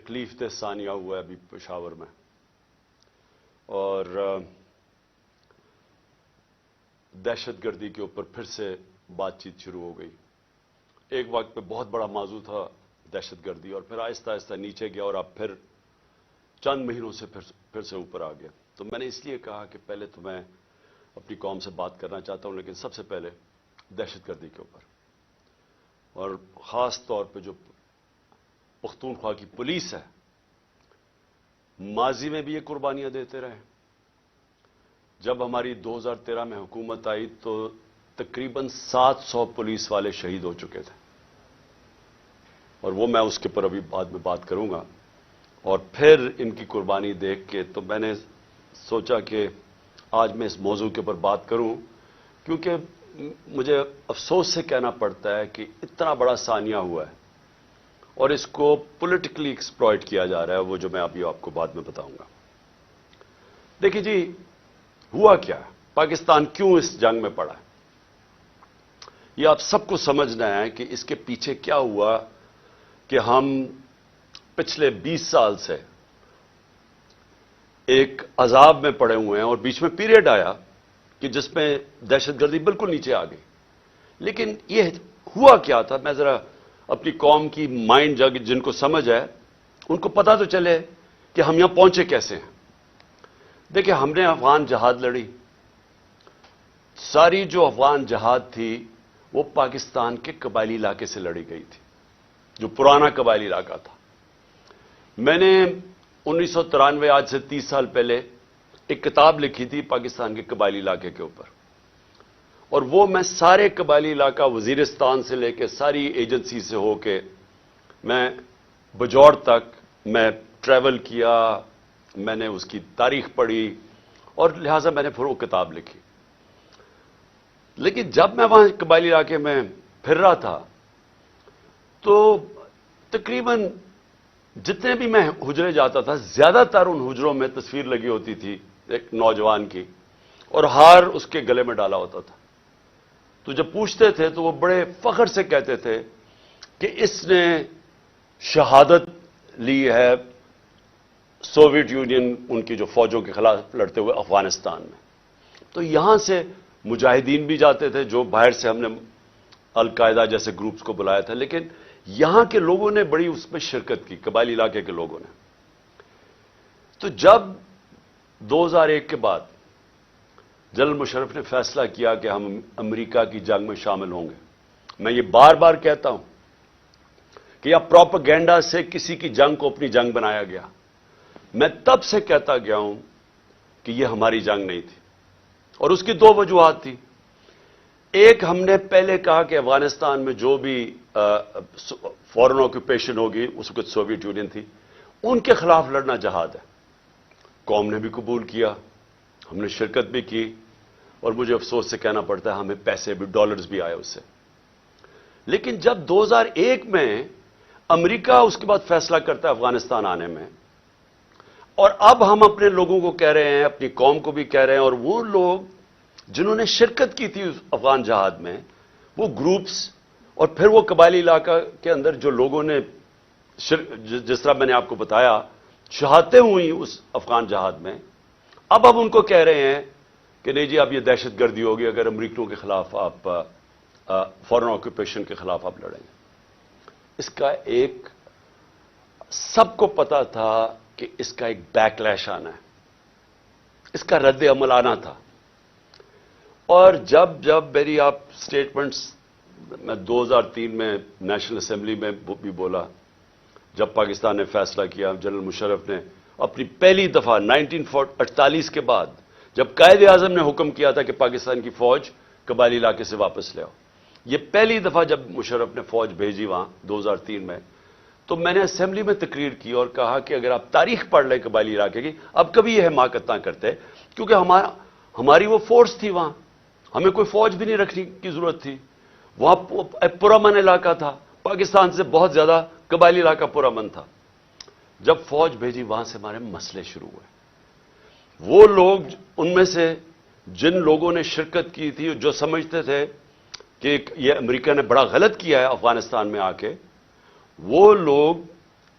تکلیف دہ ثانیہ ہوا ہے ابھی پشاور میں، اور دہشت گردی کے اوپر پھر سے بات چیت شروع ہو گئی۔ ایک وقت پہ بہت بڑا موضوع تھا دہشت گردی، اور پھر آہستہ آہستہ نیچے گیا، اور اب پھر چند مہینوں سے پھر سے اوپر آ گیا۔ تو میں نے اس لیے کہا کہ پہلے تو میں اپنی قوم سے بات کرنا چاہتا ہوں، لیکن سب سے پہلے دہشت گردی کے اوپر، اور خاص طور پہ جو پختونخوا کی پولیس ہے، ماضی میں بھی یہ قربانیاں دیتے رہے۔ جب ہماری 2013 میں حکومت آئی تو تقریباً 700 پولیس والے شہید ہو چکے تھے، اور وہ میں اس کے پر ابھی بعد میں بات کروں گا۔ اور پھر ان کی قربانی دیکھ کے تو میں نے سوچا کہ آج میں اس موضوع کے اوپر بات کروں، کیونکہ مجھے افسوس سے کہنا پڑتا ہے کہ اتنا بڑا ثانیہ ہوا ہے اور اس کو پولیٹیکلی ایکسپلائٹ کیا جا رہا ہے، وہ جو میں ابھی آپ کو بعد میں بتاؤں گا۔ دیکھیے جی، ہوا کیا ہے، پاکستان کیوں اس جنگ میں پڑا ہے، یہ آپ سب کو سمجھنا ہے کہ اس کے پیچھے کیا ہوا کہ ہم پچھلے 20 سال سے ایک عذاب میں پڑے ہوئے ہیں، اور بیچ میں پیریڈ آیا کہ جس میں دہشت گردی بالکل نیچے آ گئی۔ لیکن یہ ہوا کیا تھا، میں ذرا اپنی قوم کی مائنڈ جن کو سمجھ ہے ان کو پتا تو چلے کہ ہم یہاں پہنچے کیسے ہیں۔ دیکھیں، ہم نے افغان جہاد لڑی، ساری جو افغان جہاد تھی وہ پاکستان کے قبائلی علاقے سے لڑی گئی تھی، جو پرانا قبائلی علاقہ تھا۔ میں نے 1993 آج سے 30 سال پہلے ایک کتاب لکھی تھی پاکستان کے قبائلی علاقے کے اوپر، اور وہ میں سارے قبائلی علاقہ وزیرستان سے لے کے ساری ایجنسی سے ہو کے میں بجوڑ تک میں ٹریول کیا، میں نے اس کی تاریخ پڑھی، اور لہٰذا میں نے پھر وہ کتاب لکھی۔ لیکن جب میں وہاں قبائلی علاقے میں پھر رہا تھا تو تقریباً جتنے بھی میں حجرے جاتا تھا، زیادہ تر ان حجروں میں تصویر لگی ہوتی تھی ایک نوجوان کی، اور ہار اس کے گلے میں ڈالا ہوتا تھا۔ تو جب پوچھتے تھے تو وہ بڑے فخر سے کہتے تھے کہ اس نے شہادت لی ہے سوویت یونین ان کی جو فوجوں کے خلاف لڑتے ہوئے افغانستان میں۔ تو یہاں سے مجاہدین بھی جاتے تھے، جو باہر سے ہم نے القاعدہ جیسے گروپس کو بلایا تھا، لیکن یہاں کے لوگوں نے بڑی اس میں شرکت کی، قبائلی علاقے کے لوگوں نے۔ تو جب 2001 کے بعد جنرل مشرف نے فیصلہ کیا کہ ہم امریکہ کی جنگ میں شامل ہوں گے، میں یہ بار بار کہتا ہوں کہ یا پروپیگنڈا سے کسی کی جنگ کو اپنی جنگ بنایا گیا۔ میں تب سے کہتا گیا ہوں کہ یہ ہماری جنگ نہیں تھی، اور اس کی دو وجوہات تھی۔ ایک، ہم نے پہلے کہا کہ افغانستان میں جو بھی فورن آکوپیشن ہوگی، اس وقت سوویت یونین تھی، ان کے خلاف لڑنا جہاد ہے۔ قوم نے بھی قبول کیا، ہم نے شرکت بھی کی، اور مجھے افسوس سے کہنا پڑتا ہے ہمیں پیسے بھی، ڈالرز بھی آئے اس سے۔ لیکن جب 2001 میں امریکہ اس کے بعد فیصلہ کرتا ہے افغانستان آنے میں، اور اب ہم اپنے لوگوں کو کہہ رہے ہیں، اپنی قوم کو بھی کہہ رہے ہیں، اور وہ لوگ جنہوں نے شرکت کی تھی اس افغان جہاد میں، وہ گروپس اور پھر وہ قبائلی علاقہ کے اندر جو لوگوں نے جس طرح میں نے آپ کو بتایا شہادتیں ہوئی اس افغان جہاد میں، اب ہم ان کو کہہ رہے ہیں کہ نہیں جی اب یہ دہشت گردی ہوگی اگر امریکیوں کے خلاف آپ فورن آکوپیشن کے خلاف آپ لڑیں گے۔ اس کا ایک سب کو پتا تھا کہ اس کا ایک بیک لیش آنا ہے، اس کا رد عمل آنا تھا۔ اور جب میری آپ سٹیٹمنٹس میں 2003 میں نیشنل اسمبلی میں بھی بولا، جب پاکستان نے فیصلہ کیا، جنرل مشرف نے اپنی پہلی دفعہ 1948 کے بعد جب قائد اعظم نے حکم کیا تھا کہ پاکستان کی فوج قبائلی علاقے سے واپس لے آؤ، یہ پہلی دفعہ جب مشرف نے فوج بھیجی وہاں 2003 میں، تو میں نے اسمبلی میں تقریر کی اور کہا کہ اگر آپ تاریخ پڑھ لیں قبائلی علاقے کی، اب کبھی یہ حماقت نہ کرتے، کیونکہ ہماری وہ فورس تھی وہاں، ہمیں کوئی فوج بھی نہیں رکھنے کی ضرورت تھی، وہاں پرامن علاقہ تھا، پاکستان سے بہت زیادہ قبائلی علاقہ پرامن تھا۔ جب فوج بھیجی وہاں سے ہمارے مسئلے شروع ہوئے۔ وہ لوگ ان میں سے جن لوگوں نے شرکت کی تھی، جو سمجھتے تھے کہ یہ امریکہ نے بڑا غلط کیا ہے افغانستان میں آ کے، وہ لوگ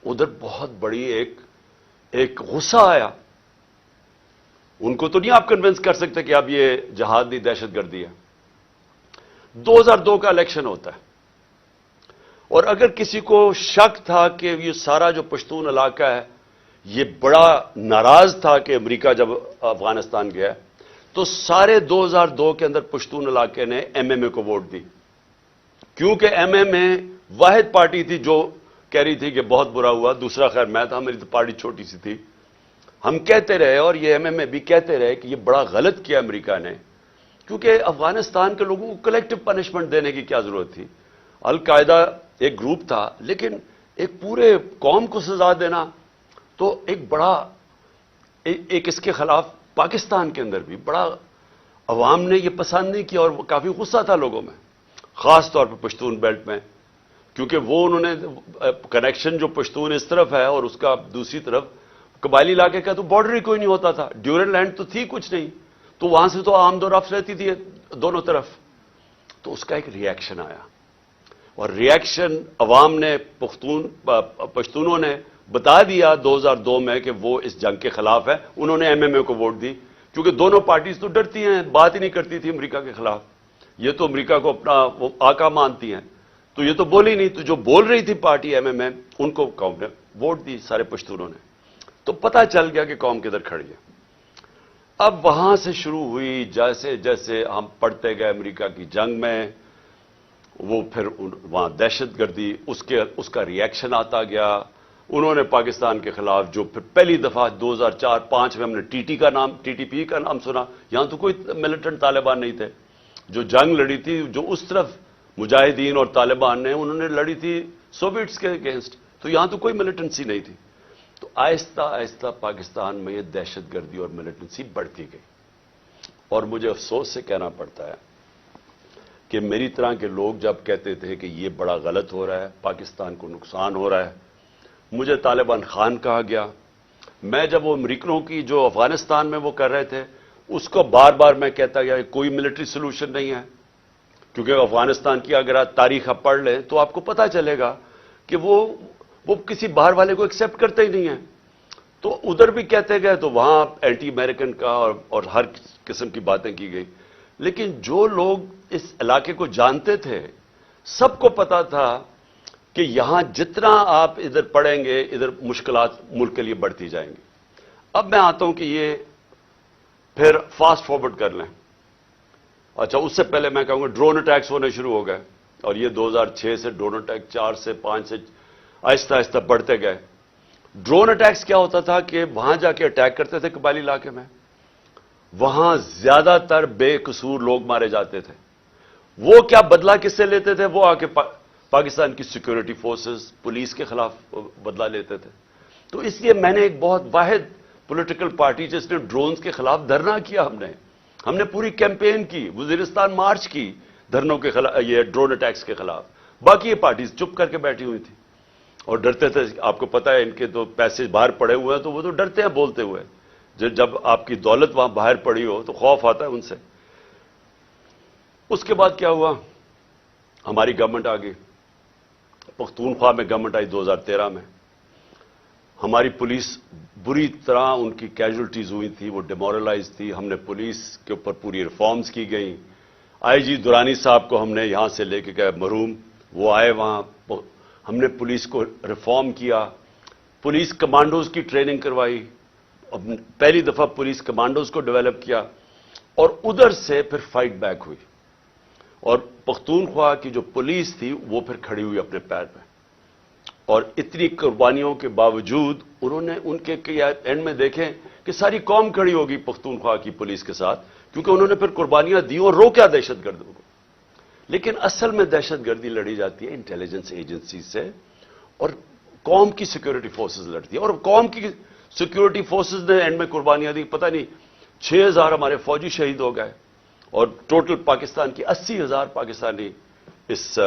ادھر بہت بڑی ایک غصہ آیا. ان کو تو نہیں آپ کنونس کر سکتے کہ اب یہ جہاد نہیں دہشت گردی ہے. 2002 کا الیکشن ہوتا ہے اور اگر کسی کو شک تھا کہ یہ سارا جو پشتون علاقہ ہے یہ بڑا ناراض تھا کہ امریکہ جب افغانستان گیا تو سارے 2002 کے اندر پشتون علاقے نے ایم ایم اے کو ووٹ دی, کیونکہ ایم ایم اے واحد پارٹی تھی جو کہہ رہی تھی کہ بہت برا ہوا. دوسرا خیر میں تھا, میری تو پارٹی چھوٹی سی تھی. ہم کہتے رہے اور یہ ایم ایم اے بھی کہتے رہے کہ یہ بڑا غلط کیا امریکہ نے, کیونکہ افغانستان کے لوگوں کو کلیکٹو پنشمنٹ دینے کی کیا ضرورت تھی. القاعدہ ایک گروپ تھا, لیکن ایک پورے قوم کو سزا دینا تو ایک بڑا ایک اس کے خلاف پاکستان کے اندر بھی بڑا عوام نے یہ پسند نہیں کیا اور کافی غصہ تھا لوگوں میں, خاص طور پہ پشتون بیلٹ میں, کیونکہ وہ انہوں نے کنیکشن جو پشتون اس طرف ہے اور اس کا دوسری طرف قبائلی علاقے کا تو بارڈر ہی کوئی نہیں ہوتا تھا. ڈیورن لینڈ تو تھی کچھ نہیں, تو وہاں سے تو آمد و رفت رہتی تھی دونوں طرف. تو اس کا ایک ری ایکشن آیا اور ری ایکشن عوام نے پشتونوں نے بتا دیا 2002 میں کہ وہ اس جنگ کے خلاف ہے. انہوں نے ایم ایم اے کو ووٹ دی, کیونکہ دونوں پارٹیز تو ڈرتی ہیں, بات ہی نہیں کرتی تھی امریکہ کے خلاف. یہ تو امریکہ کو اپنا وہ آقا مانتی ہیں, تو یہ تو بولی نہیں. تو جو بول رہی تھی پارٹی ایم ایم اے, ان کو قوم نے ووٹ دی, سارے پشتونوں نے. تو پتہ چل گیا کہ قوم کدھر کھڑی ہے. اب وہاں سے شروع ہوئی, جیسے جیسے ہم پڑھتے گئے امریکہ کی جنگ میں, وہ پھر وہاں دہشت گردی اس کا ری ایکشن آتا گیا. انہوں نے پاکستان کے خلاف جو پھر پہلی دفعہ 2004-05 میں ہم نے ٹی ٹی پی کا نام سنا. یہاں تو کوئی ملیٹنٹ طالبان نہیں تھے. جو جنگ لڑی تھی جو اس طرف مجاہدین اور طالبان نے, انہوں نے لڑی تھی سوویٹس کے اگینسٹ, تو یہاں تو کوئی ملیٹنسی نہیں تھی. تو آہستہ آہستہ پاکستان میں یہ دہشت گردی اور ملیٹنسی بڑھتی گئی. اور مجھے افسوس سے کہنا پڑتا ہے کہ میری طرح کے لوگ جب کہتے تھے کہ یہ بڑا غلط ہو رہا ہے, پاکستان کو نقصان ہو رہا ہے, مجھے طالبان خان کہا گیا. میں جب وہ امریکنوں کی جو افغانستان میں وہ کر رہے تھے, اس کو بار بار میں کہتا گیا کہ کوئی ملٹری سولوشن نہیں ہے, کیونکہ افغانستان کی اگر آپ تاریخ آپ پڑھ لیں تو آپ کو پتہ چلے گا کہ وہ کسی باہر والے کو ایکسیپٹ کرتے ہی نہیں ہیں. تو ادھر بھی کہتے گئے, تو وہاں اینٹی امریکن کا اور ہر قسم کی باتیں کی گئی. لیکن جو لوگ اس علاقے کو جانتے تھے, سب کو پتا تھا کہ یہاں جتنا آپ ادھر پڑھیں گے ادھر مشکلات ملک کے لیے بڑھتی جائیں گی. اب میں آتا ہوں کہ یہ پھر فاسٹ فارورڈ کر لیں. اچھا, اس سے پہلے میں کہوں گا ڈرون اٹیکس ہونے شروع ہو گئے, اور یہ 2006 سے ڈرون اٹیک 4 سے 5 سے آہستہ آہستہ بڑھتے گئے. ڈرون اٹیکس کیا ہوتا تھا کہ وہاں جا کے اٹیک کرتے تھے قبائلی علاقے میں, وہاں زیادہ تر بے قصور لوگ مارے جاتے تھے. وہ کیا بدلہ کس سے لیتے تھے؟ وہ آ کے پاکستان کی سیکورٹی فورسز پولیس کے خلاف بدلہ لیتے تھے. تو اس لیے میں نے ایک بہت واحد پولیٹیکل پارٹی جس نے ڈرونز کے خلاف دھرنا کیا, ہم نے پوری کیمپین کی, وزیرستان مارچ کی دھرنوں کے خلاف, یہ ڈرون اٹیکس کے خلاف. باقی یہ پارٹیز چپ کر کے بیٹھی ہوئی تھی اور ڈرتے تھے. آپ کو پتا ہے ان کے تو پیسے باہر پڑے ہوئے ہیں, تو وہ تو ڈرتے ہیں بولتے ہوئے. جب آپ کی دولت وہاں باہر پڑی ہو تو خوف آتا ہے ان سے. اس کے بعد کیا ہوا, ہماری گورنمنٹ آ گئی, پختونخوا میں گورنمنٹ آئی 2013 میں. ہماری پولیس بری طرح ان کی کیجولٹیز ہوئی تھی, وہ ڈیمورلائز تھی. ہم نے پولیس کے اوپر پوری ریفارمز کی گئیں. آئی جی درانی صاحب کو ہم نے یہاں سے لے کے گئے مرحوم, وہ آئے وہاں, ہم نے پولیس کو ریفارم کیا, پولیس کمانڈوز کی ٹریننگ کروائی, پہلی دفعہ پولیس کمانڈوز کو ڈیولپ کیا, اور ادھر سے پھر فائٹ بیک ہوئی. اور پختونخوا کی جو پولیس تھی وہ پھر کھڑی ہوئی اپنے پیر پہ, اور اتنی قربانیوں کے باوجود انہوں نے ان کے اینڈ میں دیکھیں کہ ساری قوم کھڑی ہوگی پختونخوا کی پولیس کے ساتھ, کیونکہ انہوں نے پھر قربانیاں دی اور روکا دہشت گردوں کو. لیکن اصل میں دہشت گردی لڑی جاتی ہے انٹیلیجنس ایجنسی سے, اور قوم کی سیکورٹی فورسز لڑتی ہے. اور قوم کی سیکورٹی فورسز نے اینڈ میں قربانیاں دی. پتہ نہیں 6000 ہمارے فوجی شہید ہو گئے, اور ٹوٹل پاکستان کی 80,000 پاکستانی اس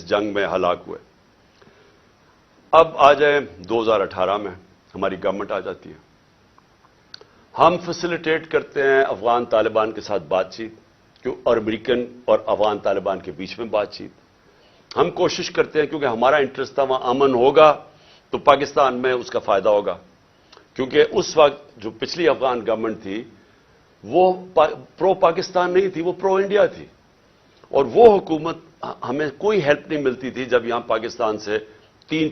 جنگ میں ہلاک ہوئے. اب آ جائیں 2018 میں ہماری گورنمنٹ آ جاتی ہے. ہم فیسیلیٹیٹ کرتے ہیں افغان طالبان کے ساتھ بات چیت, اور امریکن اور افغان طالبان کے بیچ میں بات چیت. ہم کوشش کرتے ہیں, کیونکہ ہمارا انٹرسٹ تھا وہاں امن ہوگا تو پاکستان میں اس کا فائدہ ہوگا، کیونکہ اس وقت جو پچھلی افغان گورنمنٹ تھی وہ پرو پاکستان نہیں تھی، وہ پرو انڈیا تھی، اور وہ حکومت ہمیں کوئی ہیلپ نہیں ملتی تھی جب یہاں پاکستان سے تین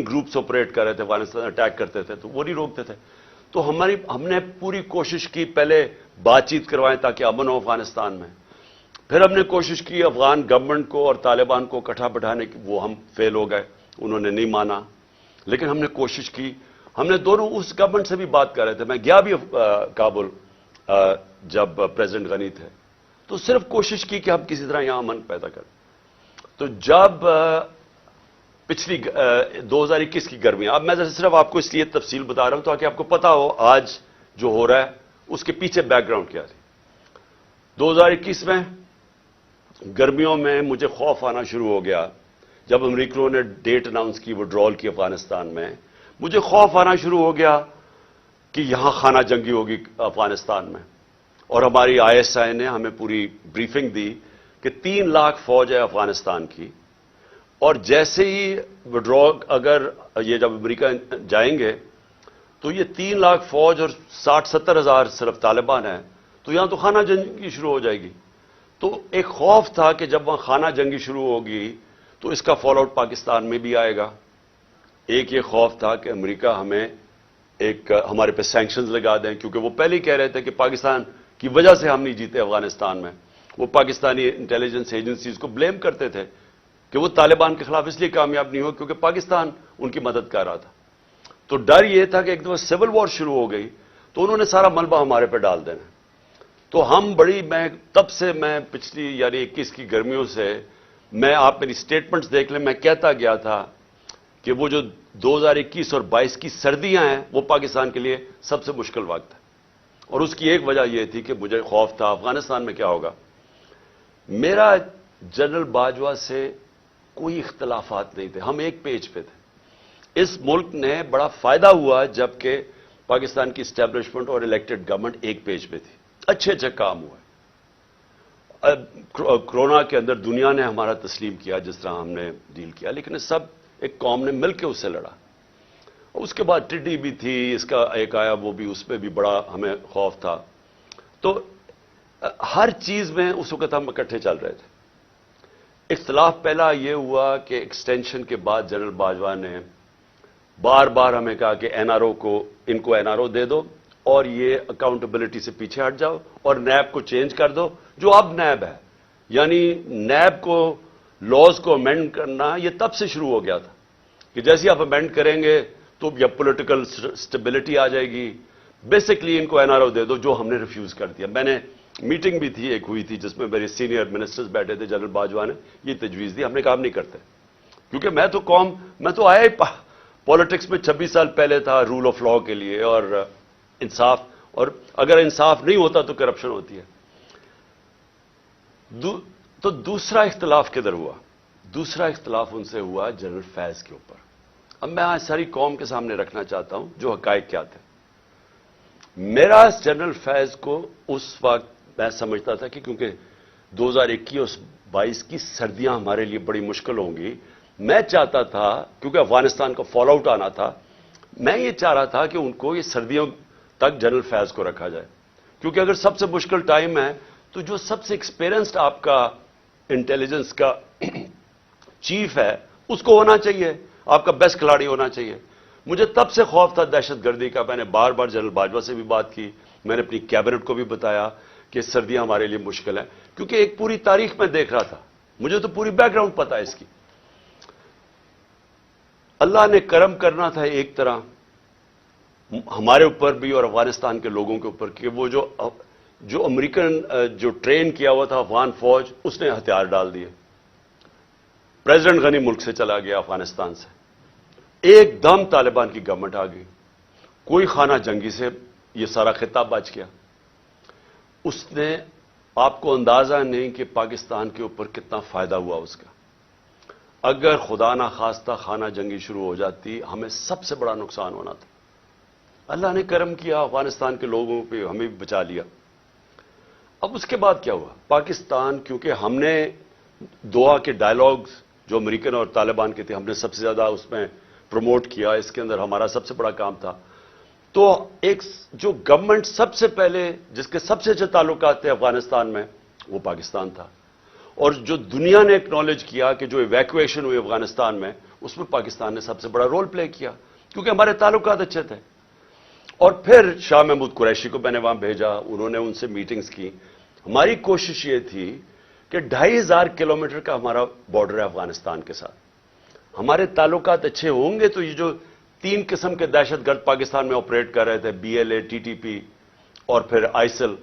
گروپس آپریٹ کر رہے تھے، افغانستان اٹیک کرتے تھے تو وہ نہیں روکتے تھے. تو ہم نے پوری کوشش کی پہلے بات چیت کروائیں تاکہ امن ہو افغانستان میں، پھر ہم نے کوشش کی افغان گورنمنٹ کو اور طالبان کو اکٹھا بٹھانے کی، وہ ہم فیل ہو گئے، انہوں نے نہیں مانا، لیکن ہم نے کوشش کی. ہم نے دونوں اس گورنمنٹ سے بھی بات کر رہے تھے، میں گیا بھی کابل جب پریزیڈنٹ غنی تھے، تو صرف کوشش کی کہ ہم کسی طرح یہاں امن پیدا کریں. تو جب پچھلی 2021 کی گرمیاں، اب میں صرف آپ کو اس لیے تفصیل بتا رہا ہوں تاکہ آپ کو پتا ہو آج جو ہو رہا ہے اس کے پیچھے بیک گراؤنڈ کیا تھی. 2021 میں گرمیوں میں مجھے خوف آنا شروع ہو گیا جب امریکیوں نے ڈیٹ اناؤنس کی وڈرال کی افغانستان میں. مجھے خوف آنا شروع ہو گیا کہ یہاں خانہ جنگی ہوگی افغانستان میں، اور ہماری ISI نے ہمیں پوری بریفنگ دی کہ 3 لاکھ فوج ہے افغانستان کی، اور جیسے ہی وڈرال اگر یہ جب امریکہ جائیں گے تو یہ 3 لاکھ فوج اور 60-70 ہزار صرف طالبان ہیں، تو یہاں تو خانہ جنگی شروع ہو جائے گی. تو ایک خوف تھا کہ جب وہاں خانہ جنگی شروع ہوگی تو اس کا فال آؤٹ پاکستان میں بھی آئے گا. ایک یہ خوف تھا کہ امریکہ ہمیں ہمارے پہ سینکشنز لگا دیں، کیونکہ وہ پہلے ہی کہہ رہے تھے کہ پاکستان کی وجہ سے ہم نہیں جیتے افغانستان میں. وہ پاکستانی انٹیلیجنس ایجنسیز کو بلیم کرتے تھے کہ وہ طالبان کے خلاف اس لیے کامیاب نہیں ہو کیونکہ پاکستان ان کی مدد کر رہا تھا. تو ڈر یہ تھا کہ ایک دفعہ سول وار شروع ہو گئی تو انہوں نے سارا ملبہ ہمارے پہ ڈال دینا. تو تب سے میں پچھلی یعنی 21 کی گرمیوں سے آپ میری سٹیٹمنٹس دیکھ لیں، میں کہتا گیا تھا کہ وہ جو 2021 اور 22 کی سردیاں ہیں وہ پاکستان کے لیے سب سے مشکل وقت ہے. اور اس کی ایک وجہ یہ تھی کہ مجھے خوف تھا افغانستان میں کیا ہوگا. میرا جنرل باجوہ سے کوئی اختلافات نہیں تھے، ہم ایک پیج پہ تھے. اس ملک نے بڑا فائدہ ہوا جبکہ پاکستان کی اسٹیبلشمنٹ اور الیکٹڈ گورنمنٹ ایک پیج پہ تھی، اچھے کام ہوئے. کرونا کے اندر دنیا نے ہمارا تسلیم کیا جس طرح ہم نے ڈیل کیا، لیکن سب ایک قوم نے مل کے اس سے لڑا. اس کے بعد ٹڈی بھی تھی، اس کا ایک آیا وہ بھی، اس پہ بھی بڑا ہمیں خوف تھا. تو ہر چیز میں اس وقت ہم اکٹھے چل رہے تھے. اختلاف پہلا یہ ہوا کہ ایکسٹینشن کے بعد جنرل باجوہ نے بار بار ہمیں کہا کہ NRO ان کو NRO دے دو اور یہ اکاؤنٹیبلٹی سے پیچھے ہٹ جاؤ اور نیب کو چینج کر دو جو اب نیب ہے. یعنی نیب کو لاز کو امینڈ کرنا یہ تب سے شروع ہو گیا تھا کہ جیسے آپ امینڈ کریں گے تو یا پولیٹیکل سٹیبلٹی آ جائے گی. بیسکلی ان کو NRO دے دو، جو ہم نے ریفیوز کر دیا. میں نے میٹنگ بھی تھی، ایک ہوئی تھی جس میں میرے سینئر منسٹرز بیٹھے تھے، جنرل باجوہ نے یہ تجویز دی. ہم نے کام نہیں کرتے کیونکہ میں تو آیا ہی پالیٹکس میں 26 سال پہلے تھا رول آف لا کے لیے اور انصاف، اور اگر انصاف نہیں ہوتا تو کرپشن ہوتی ہے. تو دوسرا اختلاف کدھر ہوا؟ دوسرا اختلاف ان سے ہوا جنرل فیض کے اوپر. اب میں آج ساری قوم کے سامنے رکھنا چاہتا ہوں جو حقائق کیا تھے. میرا جنرل فیض کو اس وقت میں سمجھتا تھا کہ کیونکہ 2021 اور 22 کی سردیاں ہمارے لیے بڑی مشکل ہوں گی، میں چاہتا تھا کیونکہ افغانستان کا فال آؤٹ آنا تھا، میں یہ چاہ رہا تھا کہ ان کو یہ سردیوں تک جنرل فیض کو رکھا جائے. کیونکہ اگر سب سے مشکل ٹائم ہے تو جو سب سے ایکسپیرینسڈ آپ کا انٹیلیجنس کا چیف ہے اس کو ہونا چاہیے، آپ کا بیسٹ کھلاڑی ہونا چاہیے. مجھے تب سے خوف تھا دہشت گردی کا. میں نے بار بار جنرل باجوہ سے بھی بات کی، میں نے اپنی کیبنٹ کو بھی بتایا کہ سردیاں ہمارے لیے مشکل ہیں، کیونکہ ایک پوری تاریخ میں دیکھ رہا تھا، مجھے تو پوری بیک گراؤنڈ پتا ہے اس کی. اللہ نے کرم کرنا تھا ایک طرح ہمارے اوپر بھی اور افغانستان کے لوگوں کے اوپر کہ وہ جو امریکن جو ٹرین کیا ہوا تھا افغان فوج، اس نے ہتھیار ڈال دیے. پریزیڈنٹ غنی ملک سے چلا گیا افغانستان سے، ایک دم طالبان کی گورنمنٹ آ گئی، کوئی خانہ جنگی سے یہ سارا خطہ بچ گیا. اس نے آپ کو اندازہ نہیں کہ پاکستان کے اوپر کتنا فائدہ ہوا اس کا. اگر خدا نہ خواستہ خانہ جنگی شروع ہو جاتی ہمیں سب سے بڑا نقصان ہونا تھا. اللہ نے کرم کیا، افغانستان کے لوگوں پہ ہمیں بھی بچا لیا. اب اس کے بعد کیا ہوا؟ پاکستان کیونکہ ہم نے دوحہ کے ڈائلاگز جو امریکن اور طالبان کے تھے، ہم نے سب سے زیادہ اس میں پروموٹ کیا. اس کے اندر ہمارا سب سے بڑا کام تھا. تو ایک جو گورنمنٹ سب سے پہلے جس کے سب سے اچھے تعلقات تھے افغانستان میں وہ پاکستان تھا. اور جو دنیا نے ایکنالج کیا کہ جو ایویکویشن ہوئی افغانستان میں اس میں پاکستان نے سب سے بڑا رول پلے کیا کیونکہ ہمارے تعلقات اچھے تھے. اور پھر شاہ محمود قریشی کو میں نے وہاں بھیجا, انہوں نے ان سے میٹنگز کی. ہماری کوشش یہ تھی کہ 2500 کلومیٹر کا ہمارا بارڈر ہے افغانستان کے ساتھ. ہمارے تعلقات اچھے ہوں گے تو یہ جو 3 قسم کے دہشت گرد پاکستان میں آپریٹ کر رہے تھے, BLA, TTP اور پھر آئسل,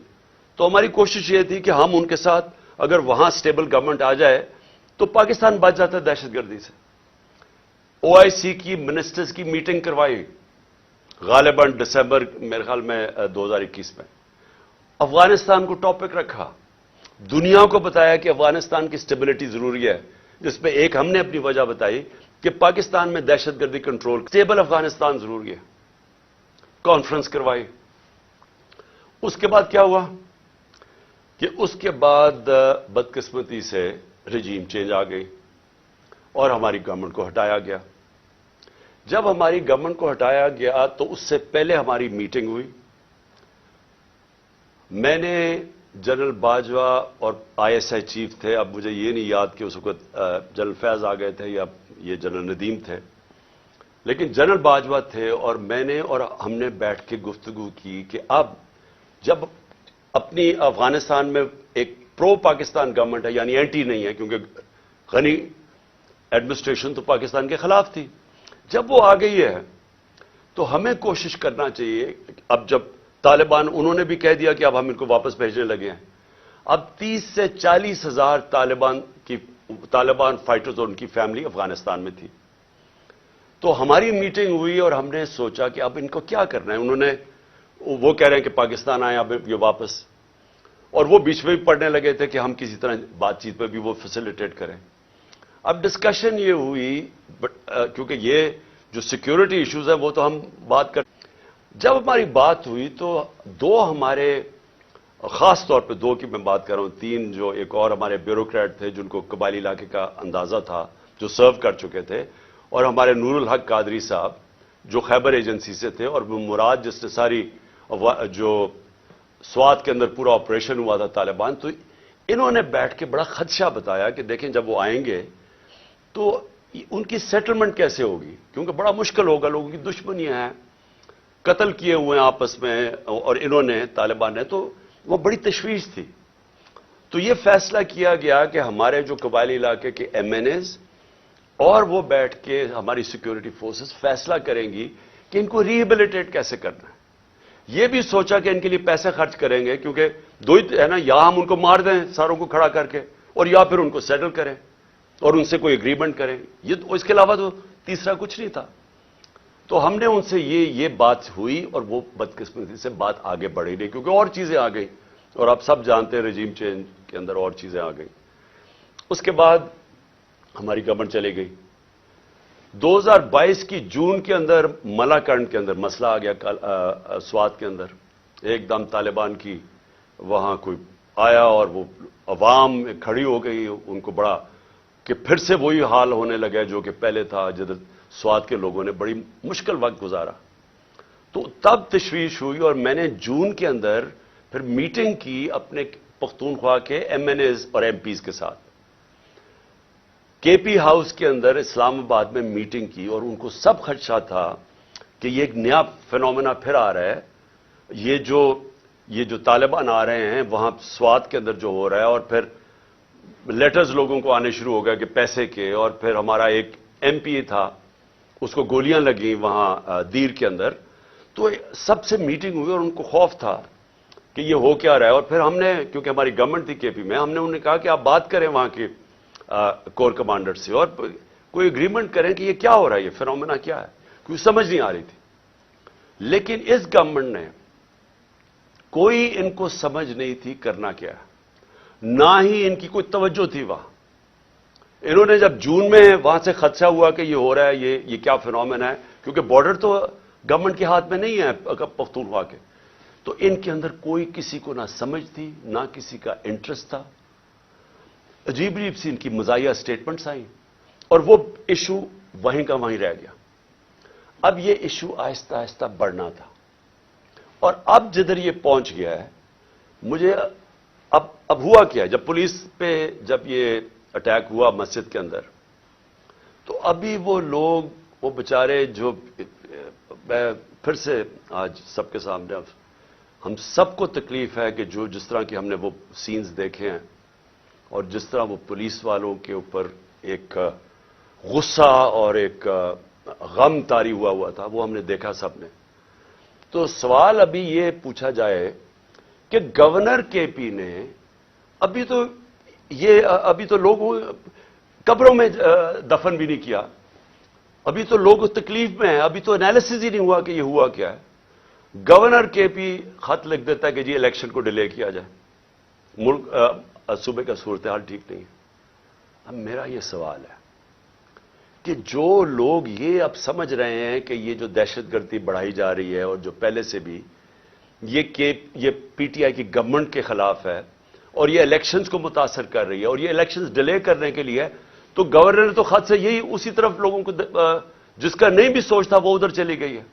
تو ہماری کوشش یہ تھی کہ ہم ان کے ساتھ اگر وہاں سٹیبل گورنمنٹ آ جائے تو پاکستان بچ جاتا ہے دہشت گردی سے. OIC کی منسٹرز کی میٹنگ کروائی غالباً دسمبر میرے خیال میں 2021 میں. افغانستان کو ٹاپک رکھا, دنیا کو بتایا کہ افغانستان کی سٹیبلٹی ضروری ہے, جس پہ ایک ہم نے اپنی وجہ بتائی کہ پاکستان میں دہشت گردی کنٹرول, سٹیبل افغانستان ضروری ہے. کانفرنس کروائی. اس کے بعد کیا ہوا کہ اس کے بعد بدقسمتی سے رجیم چینج آ گئی اور ہماری گورنمنٹ کو ہٹایا گیا. جب ہماری گورنمنٹ کو ہٹایا گیا تو اس سے پہلے ہماری میٹنگ ہوئی. میں نے جنرل باجوہ اور ISI چیف تھے, اب مجھے یہ نہیں یاد کہ اس وقت جنرل فیض آ گئے تھے یا یہ جنرل ندیم تھے, لیکن جنرل باجوہ تھے اور میں نے اور ہم نے بیٹھ کے گفتگو کی کہ اب جب اپنی افغانستان میں ایک پرو پاکستان گورنمنٹ ہے, یعنی اینٹی نہیں ہے کیونکہ غنی ایڈمنسٹریشن تو پاکستان کے خلاف تھی, جب وہ آ گئی ہے تو ہمیں کوشش کرنا چاہیے. اب جب طالبان انہوں نے بھی کہہ دیا کہ اب ہم ان کو واپس بھیجنے لگے ہیں, اب 30 سے 40 ہزار طالبان فائٹرز اور ان کی فیملی افغانستان میں تھی. تو ہماری میٹنگ ہوئی اور ہم نے سوچا کہ اب ان کو کیا کرنا ہے. وہ کہہ رہے ہیں کہ پاکستان آئے اب یہ واپس, اور وہ بیچ میں بھی پڑھنے لگے تھے کہ ہم کسی طرح بات چیت پہ بھی وہ فیسیلیٹیٹ کریں. اب ڈسکشن یہ ہوئی کیونکہ یہ جو سیکیورٹی ایشوز ہیں وہ تو ہم بات کر, جب ہماری بات ہوئی تو 2 ہمارے, خاص طور پہ 2 کی میں بات کر رہا ہوں, 3 جو ایک اور ہمارے بیوروکریٹ تھے جن کو قبائلی علاقے کا اندازہ تھا جو سرو کر چکے تھے, اور ہمارے نور الحق قادری صاحب جو خیبر ایجنسی سے تھے, اور وہ مراد جس نے ساری جو سوات کے اندر پورا آپریشن ہوا تھا طالبان. تو انہوں نے بیٹھ کے بڑا خدشہ بتایا کہ دیکھیں جب وہ آئیں گے تو ان کی سیٹلمنٹ کیسے ہوگی, کیونکہ بڑا مشکل ہوگا, لوگوں کی دشمنیاں ہیں, قتل کیے ہوئے ہیں آپس میں, اور انہوں نے طالبان نے, تو وہ بڑی تشویش تھی. تو یہ فیصلہ کیا گیا کہ ہمارے جو قبائلی علاقے کے MNAs اور وہ بیٹھ کے ہماری سیکیورٹی فورسز فیصلہ کریں گی کہ ان کو ریہیبلیٹیٹ کیسے کرنا ہے. یہ بھی سوچا کہ ان کے لیے پیسے خرچ کریں گے, کیونکہ 2 ہی ہے نا, یا ہم ان کو مار دیں ساروں کو کھڑا کر کے, اور یا پھر ان کو سیٹل کریں اور ان سے کوئی اگریمنٹ کریں. اس کے علاوہ تو تیسرا کچھ نہیں تھا. تو ہم نے ان سے یہ بات ہوئی اور وہ بدقسمتی سے بات آگے بڑھی نہیں, کیونکہ اور چیزیں آ گئیں, اور آپ سب جانتے ہیں رجیم چینج کے اندر اور چیزیں آ گئیں. اس کے بعد ہماری گورنمنٹ چلی گئی. 2022 کی جون کے اندر ملاکنڈ کے اندر مسئلہ آ گیا سوات کے اندر. ایک دم طالبان کی وہاں کوئی آیا اور وہ عوام کھڑی ہو گئی, ان کو بڑا کہ پھر سے وہی حال ہونے لگا جو کہ پہلے تھا, جدھر سوات کے لوگوں نے بڑی مشکل وقت گزارا. تو تب تشویش ہوئی اور میں نے جون کے اندر پھر میٹنگ کی اپنے پختونخوا کے MNAs اور MPs کے ساتھ. KP ہاؤس کے اندر اسلام آباد میں میٹنگ کی, اور ان کو سب خدشہ تھا کہ یہ ایک نیا فینومینا پھر آ رہا ہے. یہ جو طالبان آ رہے ہیں وہاں سوات کے اندر جو ہو رہا ہے, اور پھر لیٹرز لوگوں کو آنے شروع ہو گیا کہ پیسے کے, اور پھر ہمارا ایک MP تھا اس کو گولیاں لگیں وہاں دیر کے اندر. تو سب سے میٹنگ ہوئی اور ان کو خوف تھا کہ یہ ہو کیا رہا ہے. اور پھر ہم نے, کیونکہ ہماری گورنمنٹ تھی KP میں, ہم نے انہیں کہا کہ آپ بات کریں وہاں کے کور کمانڈر سے اور کوئی اگریمنٹ کریں کہ یہ کیا ہو رہا ہے, یہ فینومینا کیا ہے, کیونکہ سمجھ نہیں آ رہی تھی. لیکن اس گورنمنٹ نے کوئی ان کو سمجھ نہیں تھی کرنا کیا ہے, نہ ہی ان کی کوئی توجہ تھی وہاں. انہوں نے جب جون میں وہاں سے خدشہ ہوا کہ یہ ہو رہا ہے, یہ کیا فینومینا ہے, کیونکہ بارڈر تو گورنمنٹ کے ہاتھ میں نہیں ہے پختونخوا کے, تو ان کے اندر کوئی کسی کو نہ سمجھ تھی نہ کسی کا انٹرسٹ تھا. عجیب عجیب سی ان کی مزاحیہ سٹیٹمنٹس آئیں اور وہ ایشو وہیں کا وہیں رہ گیا. اب یہ ایشو آہستہ آہستہ بڑھنا تھا، اور اب جدھر یہ پہنچ گیا ہے، مجھے اب ہوا کیا، جب پولیس پہ جب یہ اٹیک ہوا مسجد کے اندر، تو ابھی وہ لوگ، وہ بیچارے جو، میں پھر سے آج سب کے سامنے، ہم سب کو تکلیف ہے کہ جس طرح کی ہم نے وہ سینز دیکھے ہیں، اور جس طرح وہ پولیس والوں کے اوپر ایک غصہ اور ایک غم طاری ہوا تھا، وہ ہم نے دیکھا سب نے۔ تو سوال ابھی یہ پوچھا جائے کہ گورنر کے پی نے ابھی تو لوگوں قبروں میں دفن بھی نہیں کیا، ابھی تو لوگ تکلیف میں ہیں، ابھی تو انالیسز ہی نہیں ہوا کہ یہ ہوا کیا ہے۔ گورنر کے پی خط لکھ دیتا ہے کہ جی الیکشن کو ڈیلے کیا جائے، ملک صوبے کا صورتحال ٹھیک نہیں ہے۔ اب میرا یہ سوال ہے کہ جو لوگ یہ اب سمجھ رہے ہیں کہ یہ جو دہشت گردی بڑھائی جا رہی ہے، اور جو پہلے سے بھی یہ پی ٹی آئی کی گورنمنٹ کے خلاف ہے، اور یہ الیکشنز کو متاثر کر رہی ہے، اور یہ الیکشنز ڈیلے کرنے کے لیے، تو گورنر نے تو خط سے یہی اسی طرف لوگوں کو، جس کا نہیں بھی سوچ تھا وہ ادھر چلی گئی ہے۔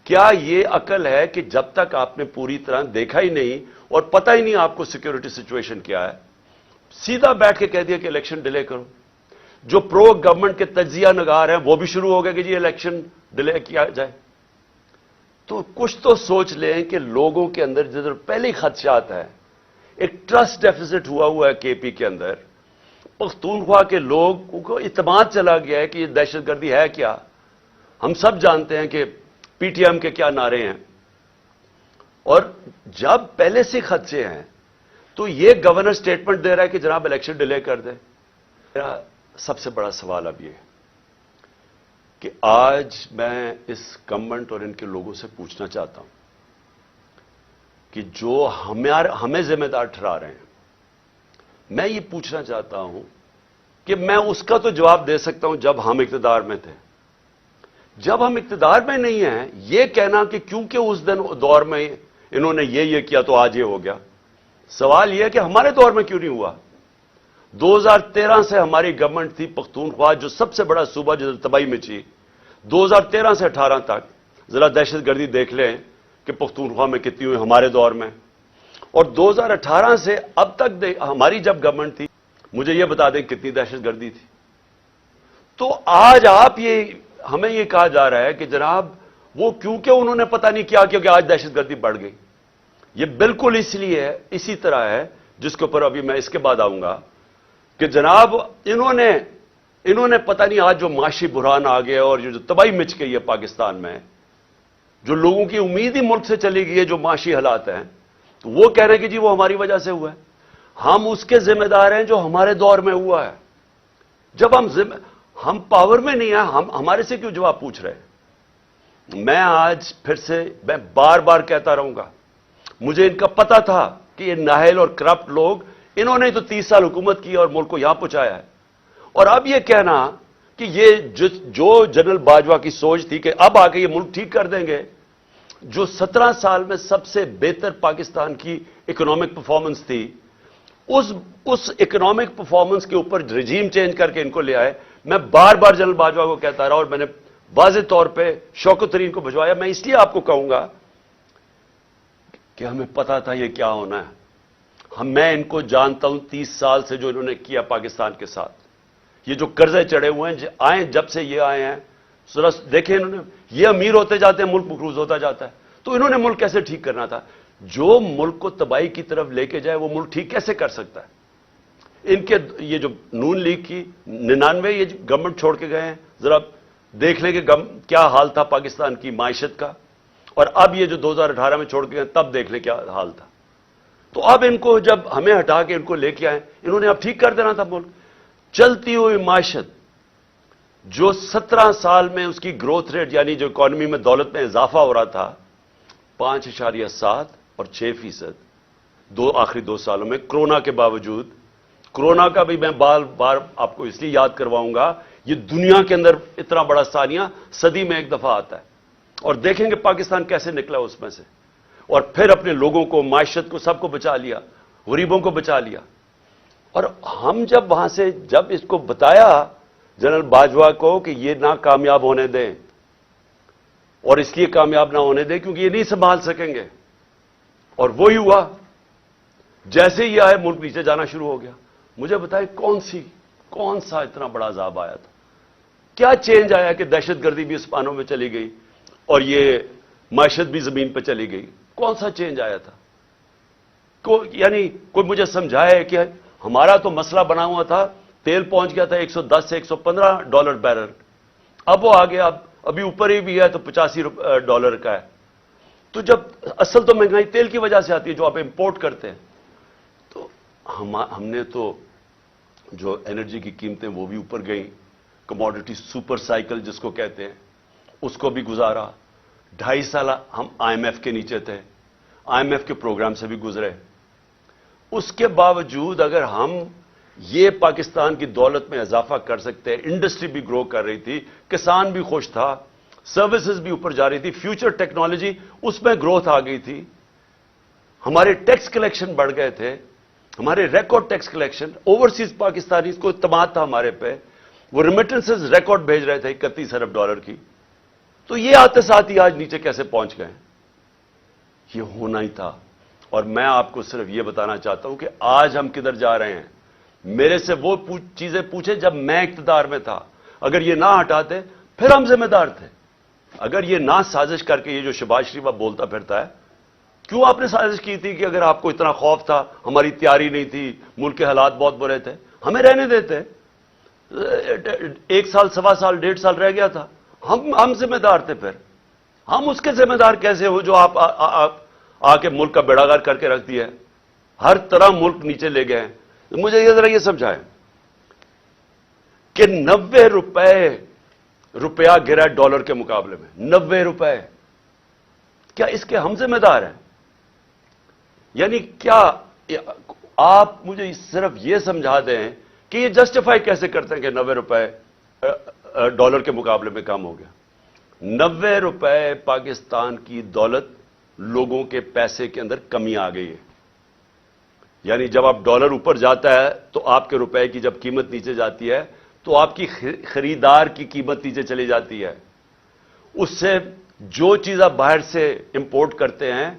کیا یہ عقل ہے کہ جب تک آپ نے پوری طرح دیکھا ہی نہیں اور پتہ ہی نہیں آپ کو سیکیورٹی سچویشن کیا ہے، سیدھا بیٹھ کے کہہ دیا کہ الیکشن ڈیلے کرو؟ جو پرو گورنمنٹ کے تجزیہ نگار ہیں وہ بھی شروع ہو گئے کہ جی الیکشن ڈیلے کیا جائے۔ تو کچھ تو سوچ لیں کہ لوگوں کے اندر جدھر پہلے ہی خدشات ہیں، ایک ٹرسٹ ڈیفیسٹ ہوا ہے کے پی کے اندر، پختونخوا کے لوگوں کو اعتماد چلا گیا ہے کہ یہ دہشت گردی ہے کیا۔ ہم سب جانتے ہیں کہ پی ٹی ایم کے کیا نعرے ہیں، اور جب پہلے سے خدشے ہیں تو یہ گورنر سٹیٹمنٹ دے رہا ہے کہ جناب الیکشن ڈیلے کر دیں۔ میرا سب سے بڑا سوال اب یہ ہے کہ آج میں اس گورنمنٹ اور ان کے لوگوں سے پوچھنا چاہتا ہوں کہ جو ہمیں ذمہ دار ٹھہرا رہے ہیں، میں یہ پوچھنا چاہتا ہوں کہ میں اس کا تو جواب دے سکتا ہوں جب ہم اقتدار میں تھے، جب ہم اقتدار میں نہیں ہیں یہ کہنا کہ کیونکہ اس دور میں انہوں نے یہ کیا تو آج یہ ہو گیا۔ سوال یہ ہے کہ ہمارے دور میں کیوں نہیں ہوا؟ 2013 سے ہماری گورنمنٹ تھی پختونخوا، جو سب سے بڑا صوبہ جو تباہی میں تھی، 2013 سے 18 تک ذرا دہشت گردی دیکھ لیں کہ پختونخوا میں کتنی ہوئی ہمارے دور میں، اور 2018 سے اب تک ہماری جب گورنمنٹ تھی، مجھے یہ بتا دیں کتنی دہشت گردی تھی۔ تو آج ہمیں یہ کہا جا رہا ہے کہ جناب وہ کیونکہ انہوں نے پتہ نہیں کیا کیونکہ آج دہشت گردی بڑھ گئی۔ یہ بالکل اسی طرح ہے، جس کے اوپر ابھی میں اس کے بعد آؤں گا، کہ جناب انہوں نے پتہ نہیں آج جو معاشی بحران آ گیا اور جو تباہی مچ گئی ہے پاکستان میں، جو لوگوں کی امید ہی ملک سے چلی گئی ہے، جو معاشی حالات ہیں، تو وہ کہہ رہے ہیں کہ جی وہ ہماری وجہ سے ہوا ہے۔ ہم اس کے ذمہ دار ہیں جو ہمارے دور میں ہوا ہے۔ جب ہم پاور میں نہیں ہیں، ہمارے سے کیوں جواب پوچھ رہے ہیں؟ میں آج پھر سے میں بار بار کہتا رہوں گا، مجھے ان کا پتہ تھا کہ یہ نااہل اور کرپٹ لوگ، انہوں نے تو 30 سال حکومت کی اور ملک کو یہاں پہنچایا ہے۔ اور اب یہ کہنا کہ یہ جو جنرل باجوہ کی سوچ تھی کہ اب آ کے یہ ملک ٹھیک کر دیں گے، جو 17 سال میں سب سے بہتر پاکستان کی اکنامک پرفارمنس تھی، اس اکنامک پرفارمنس کے اوپر رجیم چینج کر کے ان کو لے آئے۔ میں بار بار جنرل باجوہ کو کہتا رہا، اور میں نے واضح طور پہ شوکت ترین کو بھجوایا۔ میں اس لیے آپ کو کہوں گا کہ ہمیں پتا تھا یہ کیا ہونا ہے۔ میں ان کو جانتا ہوں 30 سال سے، جو انہوں نے کیا پاکستان کے ساتھ، یہ جو قرضے چڑھے ہوئے ہیں، جب سے یہ آئے ہیں، ذرا دیکھیں انہوں نے، یہ امیر ہوتے جاتے ہیں، ملک مقروض ہوتا جاتا ہے، تو انہوں نے ملک کیسے ٹھیک کرنا تھا؟ جو ملک کو تباہی کی طرف لے کے جائے وہ ملک ٹھیک کیسے کر سکتا ہے؟ ان کے یہ جو نون لیگ کی 99 یہ گورنمنٹ چھوڑ کے گئے ہیں، ذرا دیکھ لیں کہ کیا حال تھا پاکستان کی معیشت کا، اور اب یہ جو 2018 میں چھوڑ کے گئے تب دیکھ لیں کیا حال تھا۔ تو اب ان کو جب ہمیں ہٹا کے ان کو لے کے آئے، انہوں نے اب ٹھیک کر دینا تھا ملک۔ چلتی ہوئی معیشت جو 17 سال میں اس کی گروتھ ریٹ، یعنی جو اکانومی میں دولت میں اضافہ ہو رہا تھا 5.7 اور 6%، آخری 2 سالوں میں کرونا کے باوجود، کرونا کا بھی میں بار بار آپ کو اس لیے یاد کرواؤں گا، یہ دنیا کے اندر اتنا بڑا ثانیہ صدی میں ایک دفعہ آتا ہے، اور دیکھیں گے پاکستان کیسے نکلا اس میں سے، اور پھر اپنے لوگوں کو، معیشت کو، سب کو بچا لیا، غریبوں کو بچا لیا۔ اور ہم جب وہاں سے جب اس کو بتایا جنرل باجوہ کو کہ یہ نہ کامیاب ہونے دیں، اور اس لیے کامیاب نہ ہونے دیں کیونکہ یہ نہیں سنبھال سکیں گے. اور وہی ہوا, جیسے ہی آئے ملک نیچے جانا شروع ہو گیا. مجھے بتائیں کون سا اتنا بڑا عذاب آیا تھا؟ کیا چینج آیا کہ دہشت گردی بھی اسپانوں میں چلی گئی اور یہ معیشت بھی زمین پہ چلی گئی؟ کون سا چینج آیا تھا؟ یعنی کوئی مجھے سمجھائے کہ ہمارا تو مسئلہ بنا ہوا تھا, تیل پہنچ گیا تھا $110 سے $115 بیرل, اب وہ آگے ابھی اوپر ہی بھی ہے تو $85 کا ہے. تو جب اصل تو مہنگائی تیل کی وجہ سے آتی ہے جو آپ امپورٹ کرتے ہیں, تو ہم نے تو جو انرجی کی قیمتیں وہ بھی اوپر گئیں, کموڈٹی سپر سائیکل جس کو کہتے ہیں اس کو بھی گزارا. 2.5 سال ہم IMF کے نیچے تھے, IMF کے پروگرام سے بھی گزرے. اس کے باوجود اگر ہم یہ پاکستان کی دولت میں اضافہ کر سکتے ہیں, انڈسٹری بھی گرو کر رہی تھی, کسان بھی خوش تھا, سروسز بھی اوپر جا رہی تھی, فیوچر ٹیکنالوجی اس میں گروتھ آ گئی تھی, ہمارے ٹیکس کلیکشن بڑھ گئے تھے, ہمارے record tax collection, overseas Pakistani کو اعتماد تھا ہمارے پہ, وہ ریمیٹنسز ریکارڈ بھیج رہے تھے $31 ارب کی. تو یہ آتے ساتھ ہی آج نیچے کیسے پہنچ گئے؟ یہ ہونا ہی تھا. اور میں آپ کو صرف یہ بتانا چاہتا ہوں کہ آج ہم کدھر جا رہے ہیں. میرے سے وہ چیزیں پوچھیں جب میں اقتدار میں تھا, اگر یہ نہ ہٹاتے پھر ہم ذمہ دار تھے. اگر یہ نہ سازش کر کے, یہ جو شہباز شریف اب بولتا پھرتا ہے, کیوں آپ نے سازش کی تھی کہ اگر آپ کو اتنا خوف تھا, ہماری تیاری نہیں تھی, ملک کے حالات بہت برے تھے, ہمیں رہنے دیتے. 1 سال, 1.25 سال, 1.5 سال رہ گیا تھا, ہم ذمہ دار تھے. پھر ہم اس کے ذمہ دار کیسے ہو جو آپ آ کے ملک کا بیڑا غرق کر کے رکھ دیا ہے, ہر طرح ملک نیچے لے گئے ہیں. مجھے یہ ذرا یہ سمجھائیں کہ 90 روپیہ گرا ڈالر کے مقابلے میں, 90 روپے. کیا اس کے ہم ذمہ دار ہیں؟ یعنی کیا آپ مجھے صرف یہ سمجھا دیں کہ یہ جسٹیفائی کیسے کرتے ہیں کہ 90 روپے ڈالر کے مقابلے میں کم ہو گیا؟ 90 روپے پاکستان کی دولت, لوگوں کے پیسے کے اندر کمی آ گئی ہے. یعنی جب آپ ڈالر اوپر جاتا ہے تو آپ کے روپے کی جب قیمت نیچے جاتی ہے تو آپ کی خریدار کی قیمت نیچے چلی جاتی ہے. اس سے جو چیز آپ باہر سے امپورٹ کرتے ہیں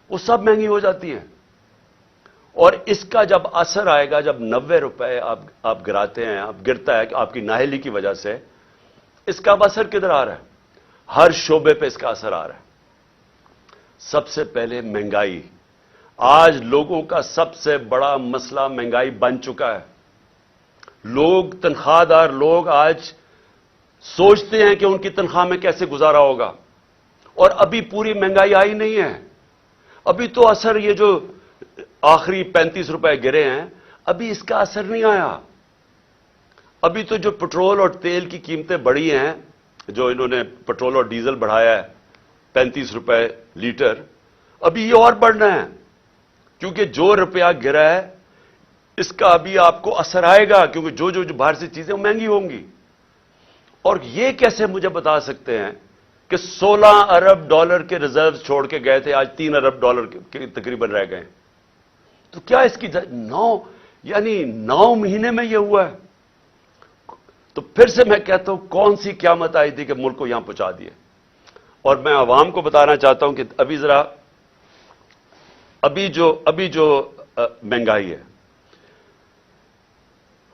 وہ سب مہنگی ہو جاتی ہیں. اور اس کا جب اثر آئے گا, جب 90 روپے آپ گراتے ہیں, آپ گرتا ہے کہ آپ کی نااہلی کی وجہ سے, اس کا اب اثر کدھر آ رہا ہے؟ ہر شعبے پہ اس کا اثر آ رہا ہے. سب سے پہلے مہنگائی. آج لوگوں کا سب سے بڑا مسئلہ مہنگائی بن چکا ہے. لوگ, تنخواہ دار لوگ آج سوچتے ہیں کہ ان کی تنخواہ میں کیسے گزارا ہوگا, اور ابھی پوری مہنگائی آئی نہیں ہے. ابھی تو اثر, یہ جو آخری 35 روپے گرے ہیں, ابھی اس کا اثر نہیں آیا. ابھی تو جو پٹرول اور تیل کی قیمتیں بڑھی ہیں, جو انہوں نے پٹرول اور ڈیزل بڑھایا ہے 35 روپے لیٹر, ابھی یہ اور بڑھنا ہے, کیونکہ جو روپیہ گرا ہے اس کا ابھی آپ کو اثر آئے گا, کیونکہ جو باہر سے چیزیں مہنگی ہوں گی. اور یہ کیسے مجھے بتا سکتے ہیں کہ 16 ارب ڈالر کے ریزرو چھوڑ کے گئے تھے, آج 3 ارب ڈالر کے تقریباً رہ گئے. تو کیا اس کی 9 مہینے میں یہ ہوا ہے؟ تو پھر سے میں کہتا ہوں, کون سی قیامت آئی تھی کہ ملک کو یہاں پہنچا دیے؟ اور میں عوام کو بتانا چاہتا ہوں کہ ابھی جو مہنگائی ہے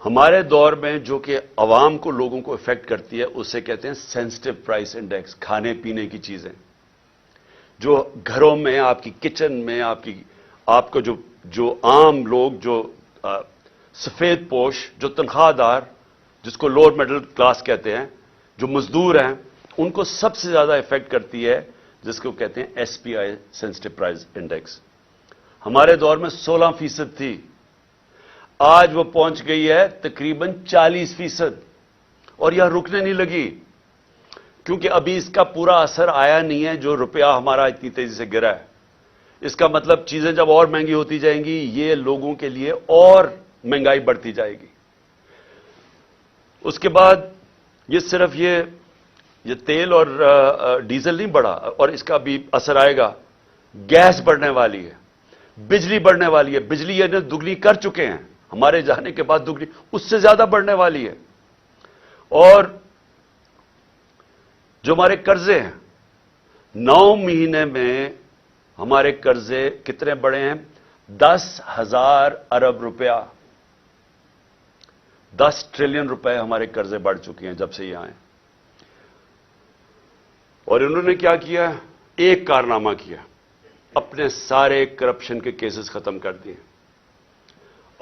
ہمارے دور میں, جو کہ عوام کو, لوگوں کو افیکٹ کرتی ہے, اسے کہتے ہیں سینسٹیو پرائس انڈیکس. کھانے پینے کی چیزیں جو گھروں میں, آپ کی کچن میں, آپ کو جو عام لوگ, جو سفید پوش, جو تنخواہ دار, جس کو لوور مڈل کلاس کہتے ہیں, جو مزدور ہیں, ان کو سب سے زیادہ افیکٹ کرتی ہے, جس کو کہتے ہیں SPI سینسٹیو پرائس انڈیکس. ہمارے دور میں 16% تھی, آج وہ پہنچ گئی ہے تقریباً 40%. اور یہ رکنے نہیں لگی, کیونکہ ابھی اس کا پورا اثر آیا نہیں ہے جو روپیہ ہمارا اتنی تیزی سے گرا ہے. اس کا مطلب چیزیں جب اور مہنگی ہوتی جائیں گی, یہ لوگوں کے لیے اور مہنگائی بڑھتی جائے گی. اس کے بعد یہ صرف یہ تیل اور ڈیزل نہیں بڑھا, اور اس کا بھی اثر آئے گا. گیس بڑھنے والی ہے, بجلی بڑھنے والی ہے. بجلی یہ دگنی کر چکے ہیں, ہمارے جانے کے بعد دگنی, اس سے زیادہ بڑھنے والی ہے. اور جو ہمارے قرضے ہیں, 9 مہینے میں ہمارے قرضے کتنے بڑھے ہیں؟ 10,000 ارب روپیہ، 10 ٹریلین روپے ہمارے قرضے بڑھ چکے ہیں جب سے یہ آئے. اور انہوں نے کیا کیا؟ ایک کارنامہ کیا، اپنے سارے کرپشن کے کیسز ختم کر دیے.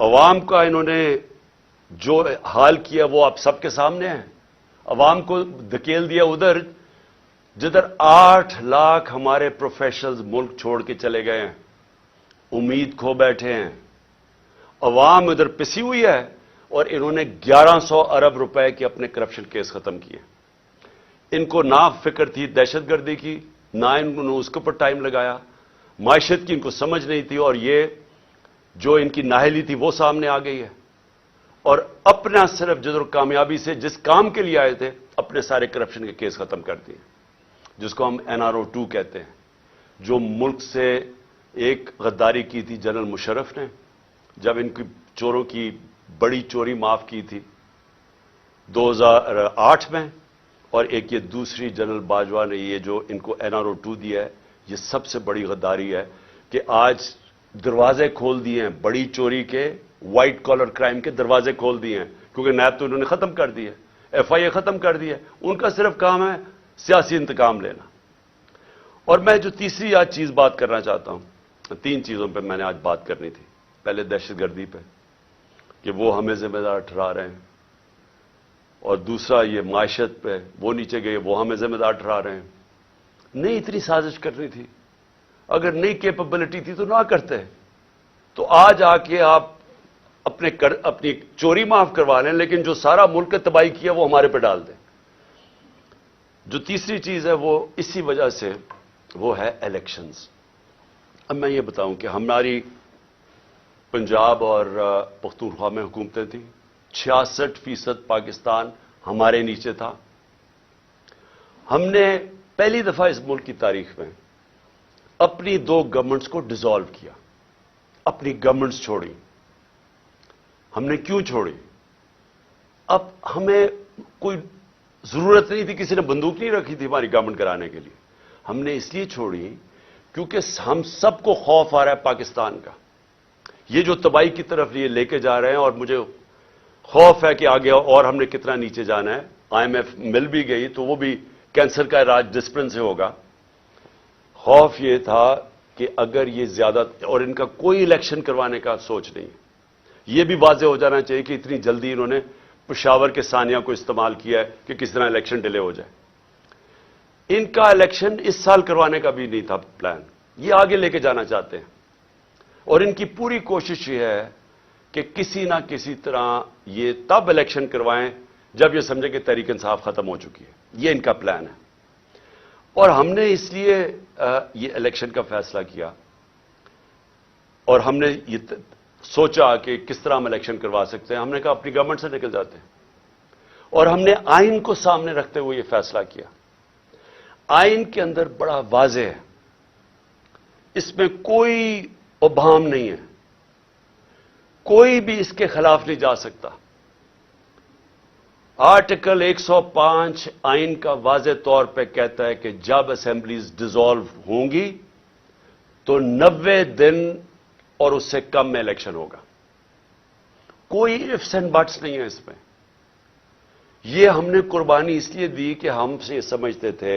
عوام کا انہوں نے جو حال کیا وہ آپ سب کے سامنے ہے. عوام کو دھکیل دیا ادھر جدھر 8 لاکھ ہمارے پروفیشنلز ملک چھوڑ کے چلے گئے ہیں، امید کھو بیٹھے ہیں. عوام ادھر پسی ہوئی ہے اور انہوں نے 1100 ارب روپے کے اپنے کرپشن کیس ختم کیے. ان کو نہ فکر تھی دہشت گردی کی، نہ انہوں نے اس کے اوپر ٹائم لگایا. معیشت کی ان کو سمجھ نہیں تھی، اور یہ جو ان کی نااہلی تھی وہ سامنے آ گئی ہے. اور اپنا صرف جدر کامیابی سے جس کام کے لیے آئے تھے اپنے سارے کرپشن کے کیس ختم کر دیے، جس کو ہم NRO 2 کہتے ہیں. جو ملک سے ایک غداری کی تھی جنرل مشرف نے جب ان کی چوروں کی بڑی چوری معاف کی تھی 2008 میں، اور ایک یہ دوسری جنرل باجوہ نے یہ جو ان کو NRO 2 دیا ہے، یہ سب سے بڑی غداری ہے کہ آج دروازے کھول دیے ہیں بڑی چوری کے، وائٹ کالر کرائم کے دروازے کھول دیے ہیں، کیونکہ نیب تو انہوں نے ختم کر دی ہے، FIA ختم کر دی ہے. ان کا صرف کام ہے سیاسی انتقام لینا. اور میں جو تیسری آج چیز بات کرنا چاہتا ہوں، 3 چیزوں پہ میں نے آج بات کرنی تھی. پہلے دہشت گردی پہ کہ وہ ہمیں ذمہ دار ٹھہرا رہے ہیں، اور دوسرا یہ معیشت پہ وہ نیچے گئے وہ ہمیں ذمہ دار ٹھہرا رہے ہیں. نہیں اتنی سازش کرنی تھی، اگر نئی کیپبلٹی تھی تو نہ کرتے. تو آج آ کے آپ اپنی چوری معاف کروا لیں، لیکن جو سارا ملک نے تباہی کیا وہ ہمارے پہ ڈال دیں. جو تیسری چیز ہے وہ اسی وجہ سے وہ ہے الیکشنز. اب میں یہ بتاؤں کہ ہماری پنجاب اور پختونخوا میں حکومتیں تھیں، 66% پاکستان ہمارے نیچے تھا. ہم نے پہلی دفعہ اس ملک کی تاریخ میں اپنی 2 گورنمنٹس کو ڈیزالو کیا، اپنی گورنمنٹس چھوڑی. ہم نے کیوں چھوڑی؟ اب ہمیں کوئی ضرورت نہیں تھی، کسی نے بندوق نہیں رکھی تھی ہماری گورنمنٹ کرانے کے لیے. ہم نے اس لیے چھوڑی کیونکہ ہم سب کو خوف آ رہا ہے پاکستان کا. یہ جو تباہی کی طرف یہ لے کے جا رہے ہیں، اور مجھے خوف ہے کہ آگے اور ہم نے کتنا نیچے جانا ہے. IMF مل بھی گئی تو وہ بھی کینسر کا علاج ڈسپلن سے ہوگا. خوف یہ تھا کہ اگر یہ زیادہ، اور ان کا کوئی الیکشن کروانے کا سوچ نہیں ہے. یہ بھی واضح ہو جانا چاہیے کہ اتنی جلدی انہوں نے پشاور کے ثانیہ کو استعمال کیا ہے کہ کس طرح الیکشن ڈیلے ہو جائے. ان کا الیکشن اس سال کروانے کا بھی نہیں تھا پلان، یہ آگے لے کے جانا چاہتے ہیں. اور ان کی پوری کوشش یہ ہے کہ کسی نہ کسی طرح یہ تب الیکشن کروائیں جب یہ سمجھیں کہ تحریک انصاف ختم ہو چکی ہے. یہ ان کا پلان ہے. اور ہم نے اس لیے یہ الیکشن کا فیصلہ کیا، اور ہم نے یہ سوچا کہ کس طرح ہم الیکشن کروا سکتے ہیں. ہم نے کہا اپنی گورنمنٹ سے نکل جاتے ہیں، اور ہم نے آئین کو سامنے رکھتے ہوئے یہ فیصلہ کیا. آئین کے اندر بڑا واضح ہے، اس میں کوئی ابہام نہیں ہے، کوئی بھی اس کے خلاف نہیں جا سکتا. آرٹیکل 105 آئین کا واضح طور پہ کہتا ہے کہ جب اسمبلیز ڈیزالو ہوں گی تو 90 دن اور اس سے کم میں الیکشن ہوگا. کوئی ifs and buts نہیں ہے اس میں. یہ ہم نے قربانی اس لیے دی کہ ہم سے یہ سمجھتے تھے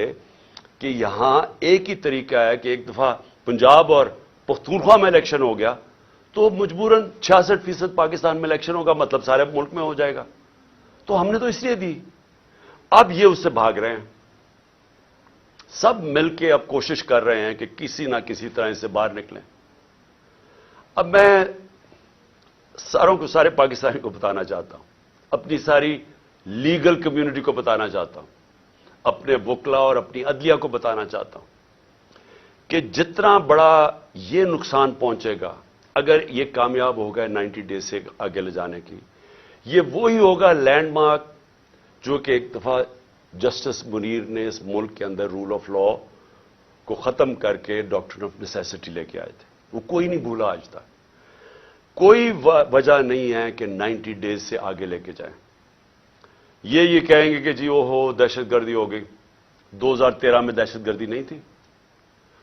کہ یہاں ایک ہی طریقہ ہے کہ ایک دفعہ پنجاب اور پختونخوا میں الیکشن ہو گیا تو مجبوراً 66% پاکستان میں الیکشن ہوگا، مطلب سارے ملک میں ہو جائے گا. تو ہم نے تو اس لیے دی. اب یہ اس سے بھاگ رہے ہیں، سب مل کے اب کوشش کر رہے ہیں کہ کسی نہ کسی طرح اس سے باہر نکلیں. اب میں سارے پاکستانی کو بتانا چاہتا ہوں، اپنی ساری لیگل کمیونٹی کو بتانا چاہتا ہوں، اپنے وکلا اور اپنی عدلیہ کو بتانا چاہتا ہوں کہ جتنا بڑا یہ نقصان پہنچے گا اگر یہ کامیاب ہوگا 90 ڈیز سے آگے لے جانے کی، یہ وہی ہوگا لینڈ مارک جو کہ ایک دفعہ جسٹس منیر نے اس ملک کے اندر رول آف لا کو ختم کر کے ڈاکٹرن آف نیسیسٹی لے کے آئے تھے. وہ کوئی نہیں بھولا آج تک. کوئی وجہ نہیں ہے کہ 90 ڈیز سے آگے لے کے جائیں. یہ کہیں گے کہ جی وہ دہشت گردی ہو گئی. 2013 میں دہشت گردی نہیں تھی،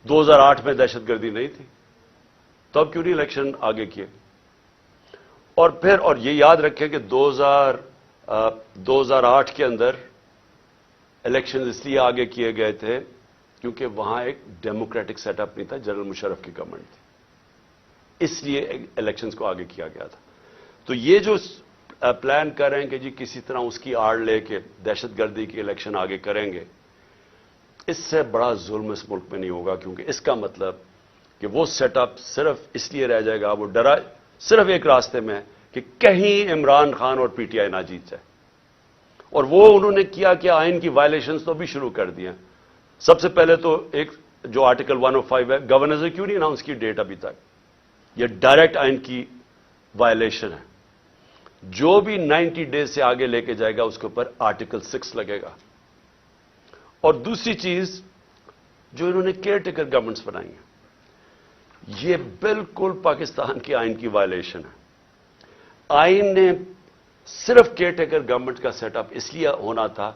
2008 میں دہشت گردی نہیں تھی تو اب کیوں نہیں الیکشن آگے کیے؟ اور پھر اور یہ یاد رکھیں کہ 2008 کے اندر الیکشن اس لیے آگے کیے گئے تھے کیونکہ وہاں ایک ڈیموکریٹک سیٹ اپ نہیں تھا، جنرل مشرف کی گورنمنٹ تھی، اس لیے الیکشنز کو آگے کیا گیا تھا۔ تو یہ جو پلان کر رہے ہیں کہ جی کسی طرح اس کی آڑ لے کے دہشت گردی کی الیکشن آگے کریں گے، اس سے بڑا ظلم اس ملک میں نہیں ہوگا، کیونکہ اس کا مطلب کہ وہ سیٹ اپ صرف اس لیے رہ جائے گا، وہ ڈرا صرف ایک راستے میں کہ کہیں عمران خان اور پی ٹی آئی نہ جیت جائے۔ اور وہ انہوں نے کیا کہ آئین کی وائلیشنز تو بھی شروع کر دی ہیں۔ سب سے پہلے تو ایک جو آرٹیکل 105 ہے، گورنر نے کیوں نہیں اناؤنس کی ڈیٹ ابھی تک؟ یہ ڈائریکٹ آئین کی وائلیشن ہے۔ جو بھی 90 ڈیز سے آگے لے کے جائے گا اس کے اوپر آرٹیکل 6 لگے گا۔ اور دوسری چیز جو انہوں نے کیئر ٹیکر گورنمنٹس بنائی ہیں، یہ بالکل پاکستان کی آئین کی وائلیشن ہے۔ آئین نے صرف کیئر ٹیکر گورنمنٹ کا سیٹ اپ اس لیے ہونا تھا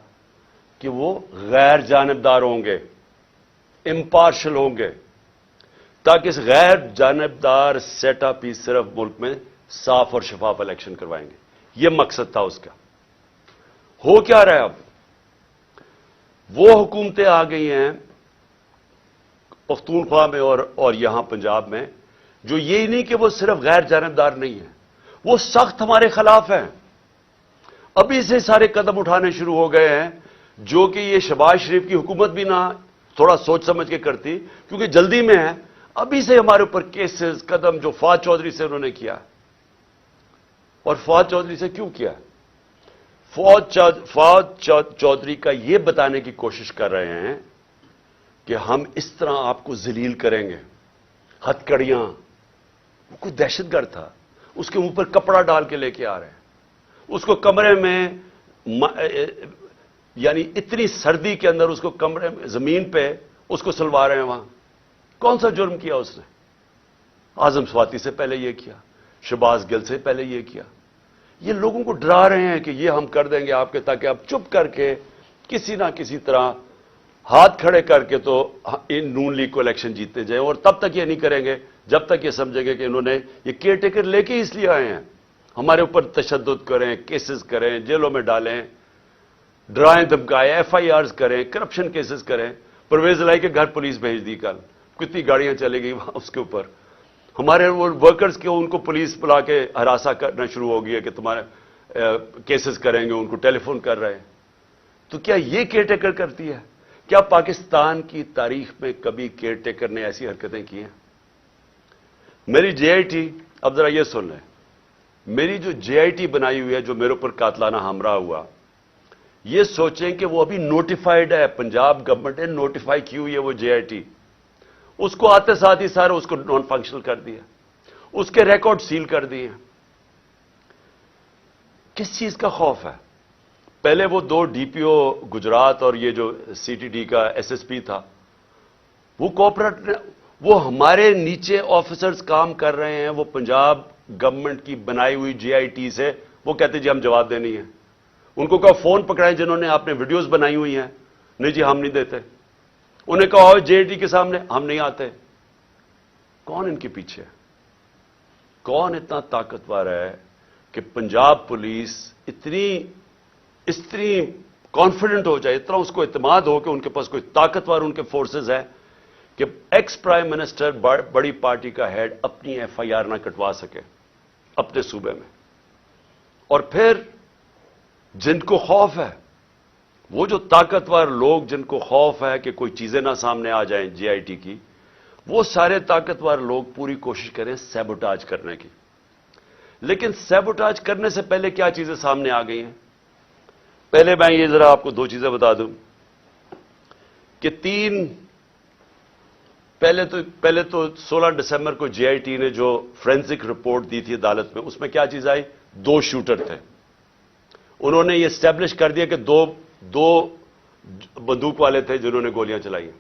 کہ وہ غیر جانبدار ہوں گے، امپارشل ہوں گے، تاکہ اس غیر جانبدار سیٹ اپ ہی صرف ملک میں صاف اور شفاف الیکشن کروائیں گے۔ یہ مقصد تھا اس کا۔ ہو کیا رہا ہے اب؟ وہ حکومتیں آ گئی ہیں پختونخوا میں اور یہاں پنجاب میں، جو یہی نہیں کہ وہ صرف غیر جانبدار نہیں ہیں، وہ سخت ہمارے خلاف ہیں۔ ابھی سے سارے قدم اٹھانے شروع ہو گئے ہیں جو کہ یہ شہباز شریف کی حکومت بھی نہ تھوڑا سوچ سمجھ کے کرتی، کیونکہ جلدی میں ہے۔ ابھی سے ہمارے اوپر کیسز قدم جو فواد چودھری سے انہوں نے کیا، اور فواد چودھری سے کیوں کیا؟ فواد چودھری کا یہ بتانے کی کوشش کر رہے ہیں کہ ہم اس طرح آپ کو ذلیل کریں گے، ہتکڑیاں۔ وہ کوئی دہشت گرد تھا، اس کے منہ پر کپڑا ڈال کے لے کے آ رہے ہیں، اس کو کمرے میں یعنی اتنی سردی کے اندر اس کو کمرے میں زمین پہ اس کو سلوا رہے ہیں وہاں۔ کون سا جرم کیا اس نے؟ اعظم سواتی سے پہلے یہ کیا، شہباز گل سے پہلے یہ کیا۔ یہ لوگوں کو ڈرا رہے ہیں کہ یہ ہم کر دیں گے آپ کے، تاکہ آپ چپ کر کے کسی نہ کسی طرح ہاتھ کھڑے کر کے تو ان نون لیگ کو الیکشن جیتتے جائیں، اور تب تک یہ نہیں کریں گے جب تک یہ سمجھیں گے کہ انہوں نے یہ کیئر ٹیکر لے کے اس لیے آئے ہیں، ہمارے اوپر تشدد کریں، کیسز کریں، جیلوں میں ڈالیں، ڈرائیں دھمکائیں، ایف آئی آرز کریں، کرپشن کیسز کریں۔ پرویز الہی کے گھر پولیس بھیج دی کل، کتنی گاڑیاں چلے گئی وہاں اس کے اوپر۔ ہمارے وہ ورکرز کے ان کو پولیس بلا کے ہراساں کرنا شروع ہو گئی ہے کہ تمہارے کیسز کریں گے، ان کو ٹیلی فون کر رہے ہیں۔ تو کیا یہ کیئر ٹیکر کرتی ہے؟ کیا پاکستان کی تاریخ میں کبھی کیئر ٹیکر نے ایسی حرکتیں کی ہیں؟ میری جے آئی ٹی، اب ذرا یہ سن لیں، میری جو جے آئی ٹی بنائی ہوئی ہے، جو میرے اوپر قاتلانہ حملہ ہوا، یہ سوچیں کہ وہ ابھی نوٹیفائڈ ہے، پنجاب گورنمنٹ نے نوٹیفائی کی ہوئی ہے وہ جے آئی ٹی، اس کو آتے ساتھ ہی سارے اس کو نان فنکشنل کر دیا، اس کے ریکارڈ سیل کر دیے۔ کس چیز کا خوف ہے؟ پہلے وہ 2 ڈی پی او گجرات اور یہ جو سی ٹی ڈی کا ایس ایس پی تھا، وہ کوپریٹ، وہ ہمارے نیچے آفیسرز کام کر رہے ہیں، وہ پنجاب گورنمنٹ کی بنائی ہوئی جے آئی ٹی سے وہ کہتے جی ہم جواب دینی ہے۔ ان کو کہا فون پکڑائیں جنہوں نے آپ نے ویڈیوز بنائی ہوئی ہیں، نہیں جی ہم نہیں دیتے۔ انہیں کہا جے آئی ٹی کے سامنے ہم نہیں آتے۔ کون ان کے پیچھے؟ کون اتنا طاقتور ہے کہ پنجاب پولیس اتنی کانفیڈنٹ ہو جائے، اتنا اس کو اعتماد ہو کہ ان کے پاس کوئی طاقتور ان کے فورسز ہے کہ ایکس پرائم منسٹر بڑی پارٹی کا ہیڈ اپنی ایف آئی آر نہ کٹوا سکے اپنے صوبے میں؟ اور پھر جن کو خوف ہے، وہ جو طاقتور لوگ جن کو خوف ہے کہ کوئی چیزیں نہ سامنے آ جائیں جے آئی ٹی کی، وہ سارے طاقتور لوگ پوری کوشش کریں سیبوٹاج کرنے کی۔ لیکن سیبوٹاج کرنے سے پہلے کیا چیزیں سامنے آ گئی ہیں؟ پہلے میں یہ ذرا آپ کو 2 چیزیں بتا دوں کہ پہلے تو 16 دسمبر کو جے آئی ٹی نے جو فورینسک رپورٹ دی تھی عدالت میں، اس میں کیا چیز آئی؟ 2 شوٹر تھے۔ انہوں نے یہ اسٹیبلش کر دیا کہ دو بندوق والے تھے جنہوں نے گولیاں چلائی۔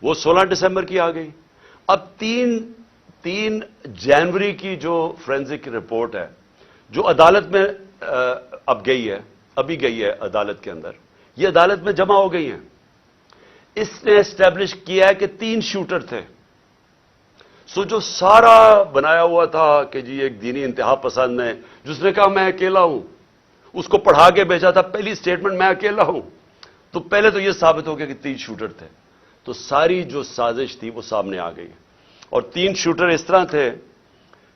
وہ 16 دسمبر کی آ گئی۔ اب 3 جنوری کی جو فورینسک رپورٹ ہے، جو عدالت میں ابھی گئی ہے عدالت کے اندر، یہ عدالت میں جمع ہو گئی ہیں۔ اس نے اسٹیبلش کیا ہے کہ 3 شوٹر تھے. سو جو سارا بنایا ہوا تھا کہ جی ایک دینی انتہا پسند ہے جس نے کہا میں اکیلا ہوں, اس کو پڑھا کے بھیجا تھا پہلی سٹیٹمنٹ میں اکیلا ہوں, تو پہلے تو یہ ثابت ہو گیا کہ 3 شوٹر تھے. تو ساری جو سازش تھی وہ سامنے آ گئی. اور 3 شوٹر اس طرح تھے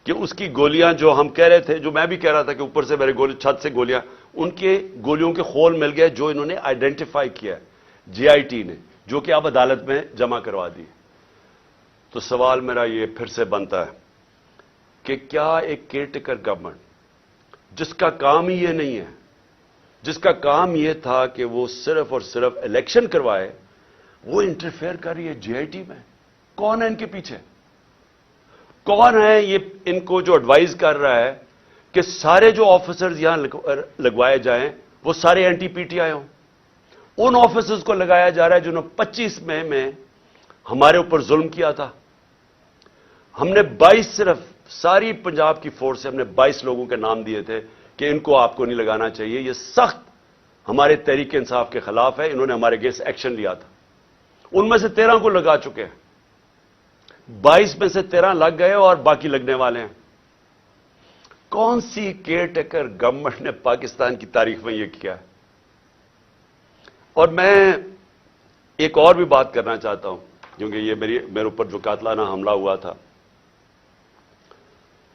کہ اس کی گولیاں جو ہم کہہ رہے تھے, جو میں بھی کہہ رہا تھا کہ اوپر سے میرے گولی چھت سے گولیاں, ان کے گولیوں کے خول مل گئے جو انہوں نے آئیڈینٹیفائی کیا جے آئی ٹی نے, جو کہ اب عدالت میں جمع کروا دی. تو سوال میرا یہ پھر سے بنتا ہے کہ کیا ایک کیئر ٹیکر گورنمنٹ جس کا کام ہی یہ نہیں ہے, جس کا کام یہ تھا کہ وہ صرف اور صرف الیکشن کروائے, وہ انٹرفیئر کر رہی ہے جے آئی ٹی میں؟ کون ہے ان کے پیچھے؟ کون ہے یہ ان کو جو ایڈوائز کر رہا ہے کہ سارے جو آفیسرز یہاں لگوائے جائیں وہ سارے اینٹی پی ٹی آئی ہوں؟ ان آفیسرز کو لگایا جا رہا ہے جنہوں نے 25 مئی میں ہمارے اوپر ظلم کیا تھا. ہم نے 22 صرف ساری پنجاب کی فورس سے ہم نے 22 لوگوں کے نام دیے تھے کہ ان کو آپ کو نہیں لگانا چاہیے, یہ سخت ہمارے تحریک انصاف کے خلاف ہے, انہوں نے ہمارے اگینسٹ ایکشن لیا تھا. ان میں سے 13 کو لگا چکے ہیں, 22 میں سے 13 لگ گئے اور باقی لگنے والے ہیں. کون سی کیئر ٹیکر گورنمنٹ نے پاکستان کی تاریخ میں یہ کیا ہے؟ اور میں ایک اور بھی بات کرنا چاہتا ہوں, کیونکہ یہ میرے اوپر جو قاتلانہ حملہ ہوا تھا,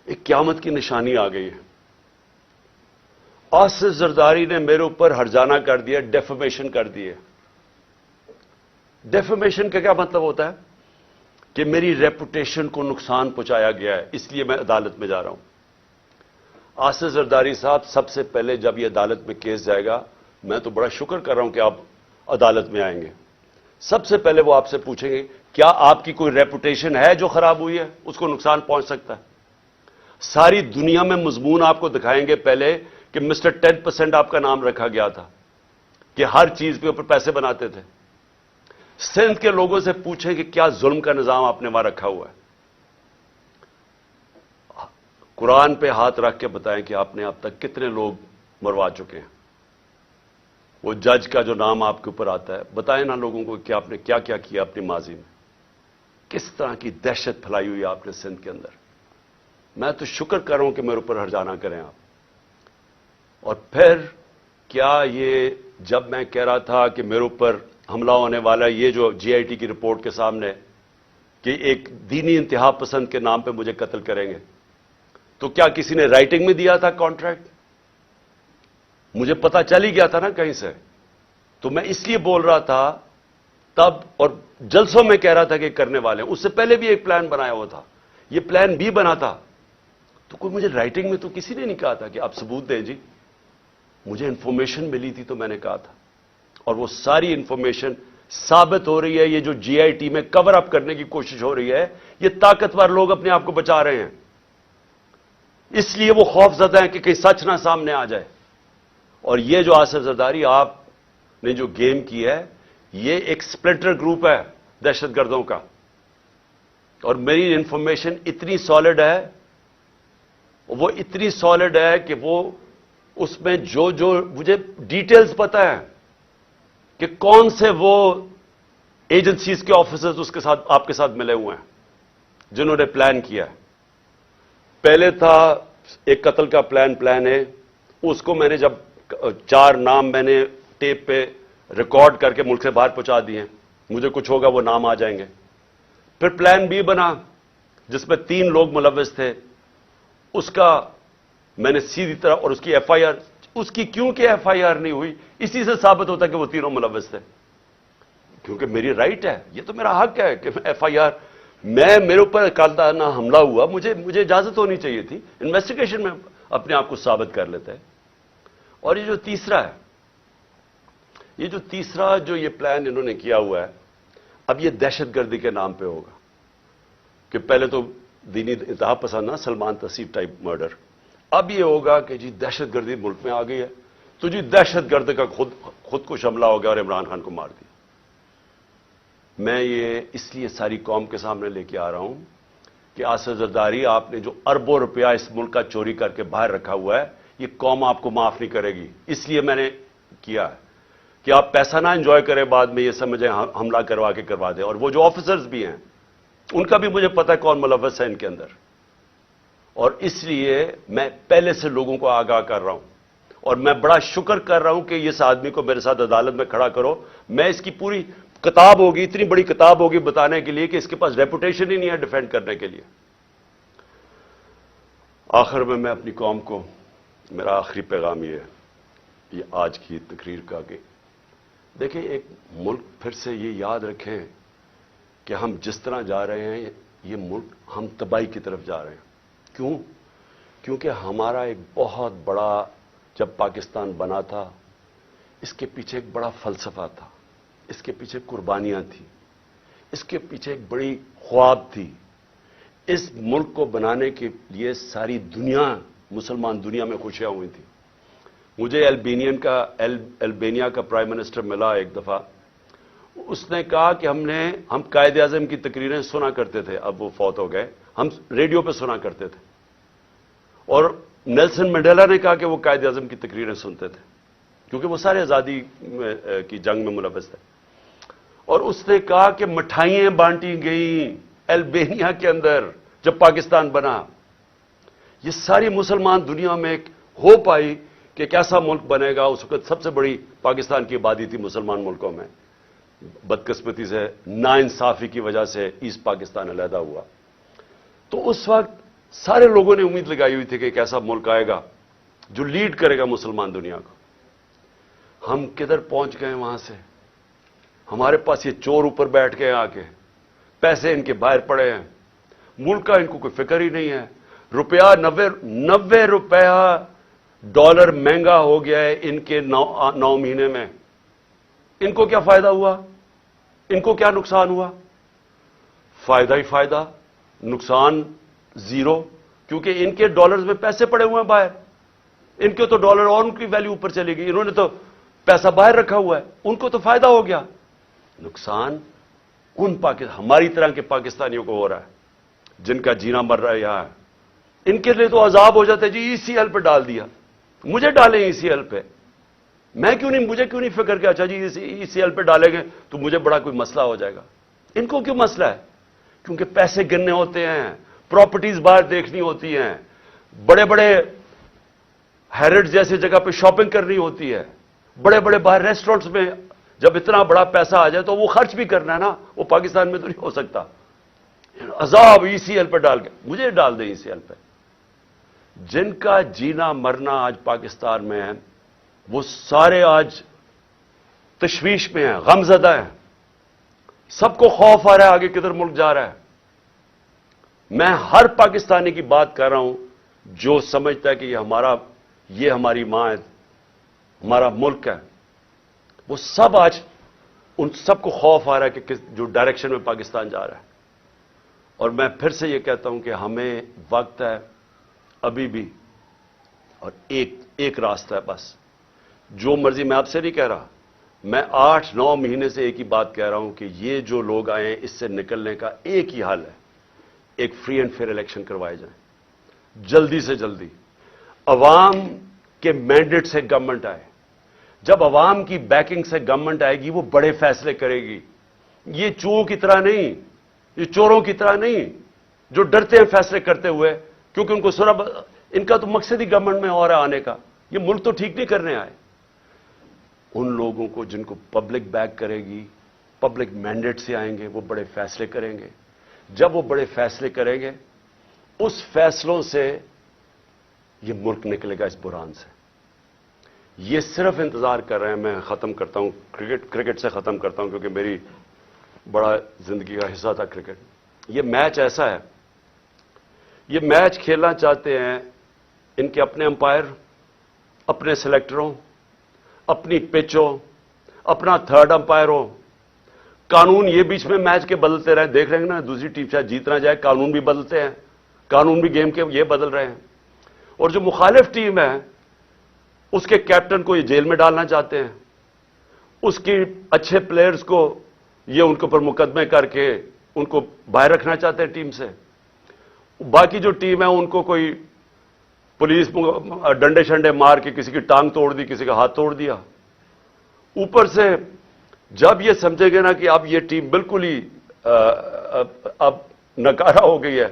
ایک قیامت کی نشانی آ گئی ہے. آصف زرداری نے میرے اوپر ہرجانہ کر دیا, ڈیفیمیشن کر دی ہے. ڈیفیمیشن کا کیا مطلب ہوتا ہے؟ کہ میری ریپوٹیشن کو نقصان پہنچایا گیا ہے, اس لیے میں عدالت میں جا رہا ہوں. آصف زرداری صاحب, سب سے پہلے جب یہ عدالت میں کیس جائے گا, میں تو بڑا شکر کر رہا ہوں کہ آپ عدالت میں آئیں گے, سب سے پہلے وہ آپ سے پوچھیں گے کیا آپ کی کوئی ریپوٹیشن ہے جو خراب ہوئی ہے, اس کو نقصان پہنچ سکتا ہے. ساری دنیا میں مضمون آپ کو دکھائیں گے پہلے کہ مسٹر 10% آپ کا نام رکھا گیا تھا, کہ ہر چیز کے اوپر پیسے بناتے تھے. سندھ کے لوگوں سے پوچھیں کہ کیا ظلم کا نظام آپ نے وہاں رکھا ہوا ہے. قرآن پہ ہاتھ رکھ کے بتائیں کہ آپ نے اب تک کتنے لوگ مروا چکے ہیں. وہ جج کا جو نام آپ کے اوپر آتا ہے, بتائیں نا لوگوں کو کہ آپ نے کیا کیا کیا اپنی ماضی میں, کس طرح کی دہشت پھیلائی ہوئی آپ نے سندھ کے اندر. میں تو شکر کر رہا ہوں کہ میرے اوپر ہرجانہ کریں آپ. اور پھر کیا یہ جب میں کہہ رہا تھا کہ میرے اوپر حملہ ہونے والا, یہ جو جے آئی ٹی کی رپورٹ کے سامنے کہ ایک دینی انتہا پسند کے نام پہ مجھے قتل کریں گے, تو کیا کسی نے رائٹنگ میں دیا تھا کانٹریکٹ؟ مجھے پتا چل ہی گیا تھا نا کہیں سے. تو میں اس لیے بول رہا تھا تب, اور جلسوں میں کہہ رہا تھا کہ کرنے والے ہیں. اس سے پہلے بھی ایک پلان بنایا ہوا تھا, یہ پلان بھی بنا تھا. تو کوئی مجھے رائٹنگ میں تو کسی نے نہیں کہا تھا کہ آپ ثبوت دیں جی. مجھے انفارمیشن ملی تھی تو میں نے کہا تھا, اور وہ ساری انفارمیشن ثابت ہو رہی ہے. یہ جو جے آئی ٹی میں کور اپ کرنے کی کوشش ہو رہی ہے, یہ طاقتور لوگ اپنے آپ کو بچا رہے ہیں, اس لیے وہ خوف زدہ ہیں کہ کہیں سچ نہ سامنے آ جائے. اور یہ جو آصف زرداری آپ نے جو گیم کی ہے, یہ ایک سپلنٹر گروپ ہے دہشت گردوں کا. اور میری انفارمیشن اتنی سالڈ ہے, وہ اتنی سالڈ ہے کہ وہ اس میں جو مجھے ڈیٹیلز پتا ہے کہ کون سے وہ ایجنسیز کے آفیسرز اس کے ساتھ آپ کے ساتھ ملے ہوئے ہیں جنہوں نے پلان کیا ہے. پہلے تھا ایک قتل کا پلان ہے, اس کو میں نے جب 4 نام میں نے ٹیپ پہ ریکارڈ کر کے ملک سے باہر پہنچا دیے, مجھے کچھ ہوگا وہ نام آ جائیں گے. پھر پلان بی بنا جس میں 3 لوگ ملوث تھے, اس کا میں نے سیدھی طرح, اور اس کی ایف آئی آر, اس کی کیونکہ ایف آئی آر نہیں ہوئی, اسی سے ثابت ہوتا کہ وہ 3 ملوث تھے. کیونکہ میری رائٹ ہے, یہ تو میرا حق ہے کہ ایف آئی آر, میرے اوپر قاتلانہ حملہ ہوا, مجھے اجازت ہونی چاہیے تھی, انویسٹیگیشن میں اپنے آپ کو ثابت کر لیتے ہیں. اور یہ جو تیسرا ہے, جو یہ پلان انہوں نے کیا ہوا ہے, اب یہ دہشت گردی کے نام پہ ہوگا کہ پہلے تو دینی انتہا پسند نا, سلمان تسیب ٹائپ مرڈر. اب یہ ہوگا کہ جی دہشت گردی ملک میں آ گئی ہے, تو جی دہشت گرد کا خود کش حملہ ہو گیا اور عمران خان کو مار دیا. میں یہ اس لیے ساری قوم کے سامنے لے کے آ رہا ہوں کہ آصف زرداری, آپ نے جو اربوں روپیہ اس ملک کا چوری کر کے باہر رکھا ہوا ہے, یہ قوم آپ کو معاف نہیں کرے گی. اس لیے میں نے کیا ہے کہ آپ پیسہ نہ انجوائے کریں بعد میں یہ سمجھیں حملہ کروا کے کروا دیں. اور وہ جو آفیسرز بھی ہیں ان کا بھی مجھے پتہ ہے کون ملوث ہے ان کے اندر. اور اس لیے میں پہلے سے لوگوں کو آگاہ کر رہا ہوں اور میں بڑا شکر کر رہا ہوں کہ اس آدمی کو میرے ساتھ عدالت میں کھڑا کرو. میں اس کی پوری کتاب ہوگی, اتنی بڑی کتاب ہوگی بتانے کے لیے کہ اس کے پاس ریپوٹیشن ہی نہیں ہے ڈیفینڈ کرنے کے لیے. آخر میں اپنی قوم کو میرا آخری پیغام یہ آج کی تقریر کا کہ دیکھیں ایک ملک پھر سے یہ یاد رکھیں کہ ہم جس طرح جا رہے ہیں یہ ملک ہم تباہی کی طرف جا رہے ہیں. کیوں؟ کیونکہ ہمارا ایک بہت بڑا, جب پاکستان بنا تھا اس کے پیچھے ایک بڑا فلسفہ تھا, اس کے پیچھے قربانیاں تھیں, اس کے پیچھے ایک بڑی خواب تھی. اس ملک کو بنانے کے لیے ساری دنیا, مسلمان دنیا میں خوشیاں ہوئی تھیں. مجھے البینیا کا پرائم منسٹر ملا ایک دفعہ. اس نے کہا کہ ہم قائد اعظم کی تقریریں سنا کرتے تھے, اب وہ فوت ہو گئے, ہم ریڈیو پہ سنا کرتے تھے. اور نیلسن منڈیلا نے کہا کہ وہ قائد اعظم کی تقریریں سنتے تھے کیونکہ وہ سارے آزادی کی جنگ میں ملوث تھے. اور اس نے کہا کہ مٹھائیاں بانٹی گئیں البینیا کے اندر جب پاکستان بنا. یہ ساری مسلمان دنیا میں ایک ہوپ آئی کہ ایک ایسا ملک بنے گا. اس وقت سب سے بڑی پاکستان کی آبادی تھی مسلمان ملکوں میں. بدقسمتی سے ناانصافی کی وجہ سے ایسٹ پاکستان علیحدہ ہوا. تو اس وقت سارے لوگوں نے امید لگائی ہوئی تھی کہ ایک ایسا ملک آئے گا جو لیڈ کرے گا مسلمان دنیا کو. ہم کدھر پہنچ گئے وہاں سے؟ ہمارے پاس یہ چور اوپر بیٹھ گئے آ کے, پیسے ان کے باہر پڑے ہیں, ملک کا ان کو کوئی فکر ہی نہیں ہے. روپیہ 90 روپیہ ڈالر مہنگا ہو گیا ہے ان کے 9 مہینے میں. ان کو کیا فائدہ ہوا؟ ان کو کیا نقصان ہوا؟ فائدہ ہی فائدہ, نقصان زیرو. کیونکہ ان کے ڈالرز میں پیسے پڑے ہوئے ہیں باہر. ان کے تو ڈالر اور ان کی ویلیو اوپر چلے گی, انہوں نے تو پیسہ باہر رکھا ہوا ہے, ان کو تو فائدہ ہو گیا. نقصان ہماری طرح کے پاکستانیوں کو ہو رہا ہے جن کا جینا مر رہا ہے یہاں. ان کے لیے تو عذاب ہو جاتا ہے جی ای سی ایل پہ ڈال دیا. مجھے ڈالیں ای سی ایل پہ, مجھے کیوں نہیں فکر کہ اچھا جی ای سی ایل پہ ڈالیں گے تو مجھے بڑا کوئی مسئلہ ہو جائے گا. ان کو کیوں مسئلہ ہے؟ کیونکہ پیسے گننے ہوتے ہیں, پراپرٹیز باہر دیکھنی ہوتی ہیں, بڑے بڑے ہیرڈ جیسی جگہ پہ شاپنگ کرنی ہوتی ہے, بڑے بڑے باہر ریسٹورنٹس میں جب اتنا بڑا پیسہ آ جائے تو وہ خرچ بھی کرنا ہے نا. وہ پاکستان میں تو نہیں ہو سکتا. عذاب ای سی ایل پہ ڈال کے, مجھے ڈال دیں ای سی ایل پہ. جن کا جینا مرنا آج پاکستان میں ہے وہ سارے آج تشویش میں ہیں, غم زدہ ہیں. سب کو خوف آ رہا ہے آگے کدھر ملک جا رہا ہے. میں ہر پاکستانی کی بات کر رہا ہوں جو سمجھتا ہے کہ یہ ہماری ماں ہے, ہمارا ملک ہے. وہ سب آج ان سب کو خوف آ رہا ہے کہ جو ڈائریکشن میں پاکستان جا رہا ہے. اور میں پھر سے یہ کہتا ہوں کہ ہمیں وقت ہے ابھی بھی, اور ایک راستہ ہے بس. جو مرضی, میں آپ سے نہیں کہہ رہا, میں 8-9 مہینے سے ایک ہی بات کہہ رہا ہوں کہ یہ جو لوگ آئے ہیں اس سے نکلنے کا ایک ہی حل ہے, ایک فری اینڈ فیئر الیکشن کروائے جائیں جلدی سے جلدی. عوام کے مینڈیٹ سے گورنمنٹ آئے. جب عوام کی بیکنگ سے گورنمنٹ آئے گی وہ بڑے فیصلے کرے گی. یہ چوروں کی طرح نہیں, یہ چوروں کی طرح نہیں جو ڈرتے ہیں فیصلے کرتے ہوئے کیونکہ ان کو ان کا تو مقصد ہی گورنمنٹ میں اور آنے کا. یہ ملک تو ٹھیک نہیں کرنے آئے. ان لوگوں کو جن کو پبلک بیک کرے گی, پبلک مینڈیٹ سے آئیں گے, وہ بڑے فیصلے کریں گے. جب وہ بڑے فیصلے کریں گے اس فیصلوں سے یہ ملک نکلے گا اس بحران سے. یہ صرف انتظار کر رہے ہیں. میں ختم کرتا ہوں, کرکٹ سے ختم کرتا ہوں کیونکہ میری بڑا زندگی کا حصہ تھا کرکٹ. یہ میچ ایسا ہے, یہ میچ کھیلنا چاہتے ہیں ان کے اپنے امپائر, اپنے سلیکٹروں, اپنی پچ ہو, اپنا تھرڈ امپائر ہو. قانون یہ بیچ میں میچ کے بدلتے رہے, دیکھ رہے ہیں نا, دوسری ٹیم شاید جیتنا جائے, قانون بھی بدلتے ہیں, قانون بھی گیم کے یہ بدل رہے ہیں. اور جو مخالف ٹیم ہے اس کے کیپٹن کو یہ جیل میں ڈالنا چاہتے ہیں, اس کی اچھے پلیئرز کو یہ ان کے اوپر مقدمے کر کے ان کو باہر رکھنا چاہتے ہیں ٹیم سے. باقی جو ٹیم ہے ان کو کوئی پولیس ڈنڈے شنڈے مار کے کسی کی ٹانگ توڑ دی, کسی کا ہاتھ توڑ دیا. اوپر سے جب یہ سمجھے گے نا کہ اب یہ ٹیم بالکل ہی اب نکارا ہو گئی ہے،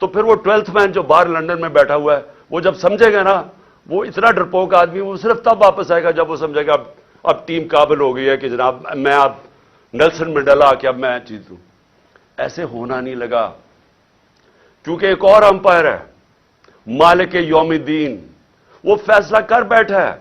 تو پھر وہ 12th مین جو باہر لندن میں بیٹھا ہوا ہے، وہ جب سمجھے گا نا، وہ اتنا ڈرپوک آدمی، وہ صرف تب واپس آئے گا جب وہ سمجھے گا اب ٹیم قابل ہو گئی ہے کہ جناب میں اب نیلسن منڈیلا کہ اب میں جیتوں۔ ایسے ہونا نہیں لگا، کیونکہ ایک اور امپائر ہے، مالک یوم الدین، وہ فیصلہ کر بیٹھا ہے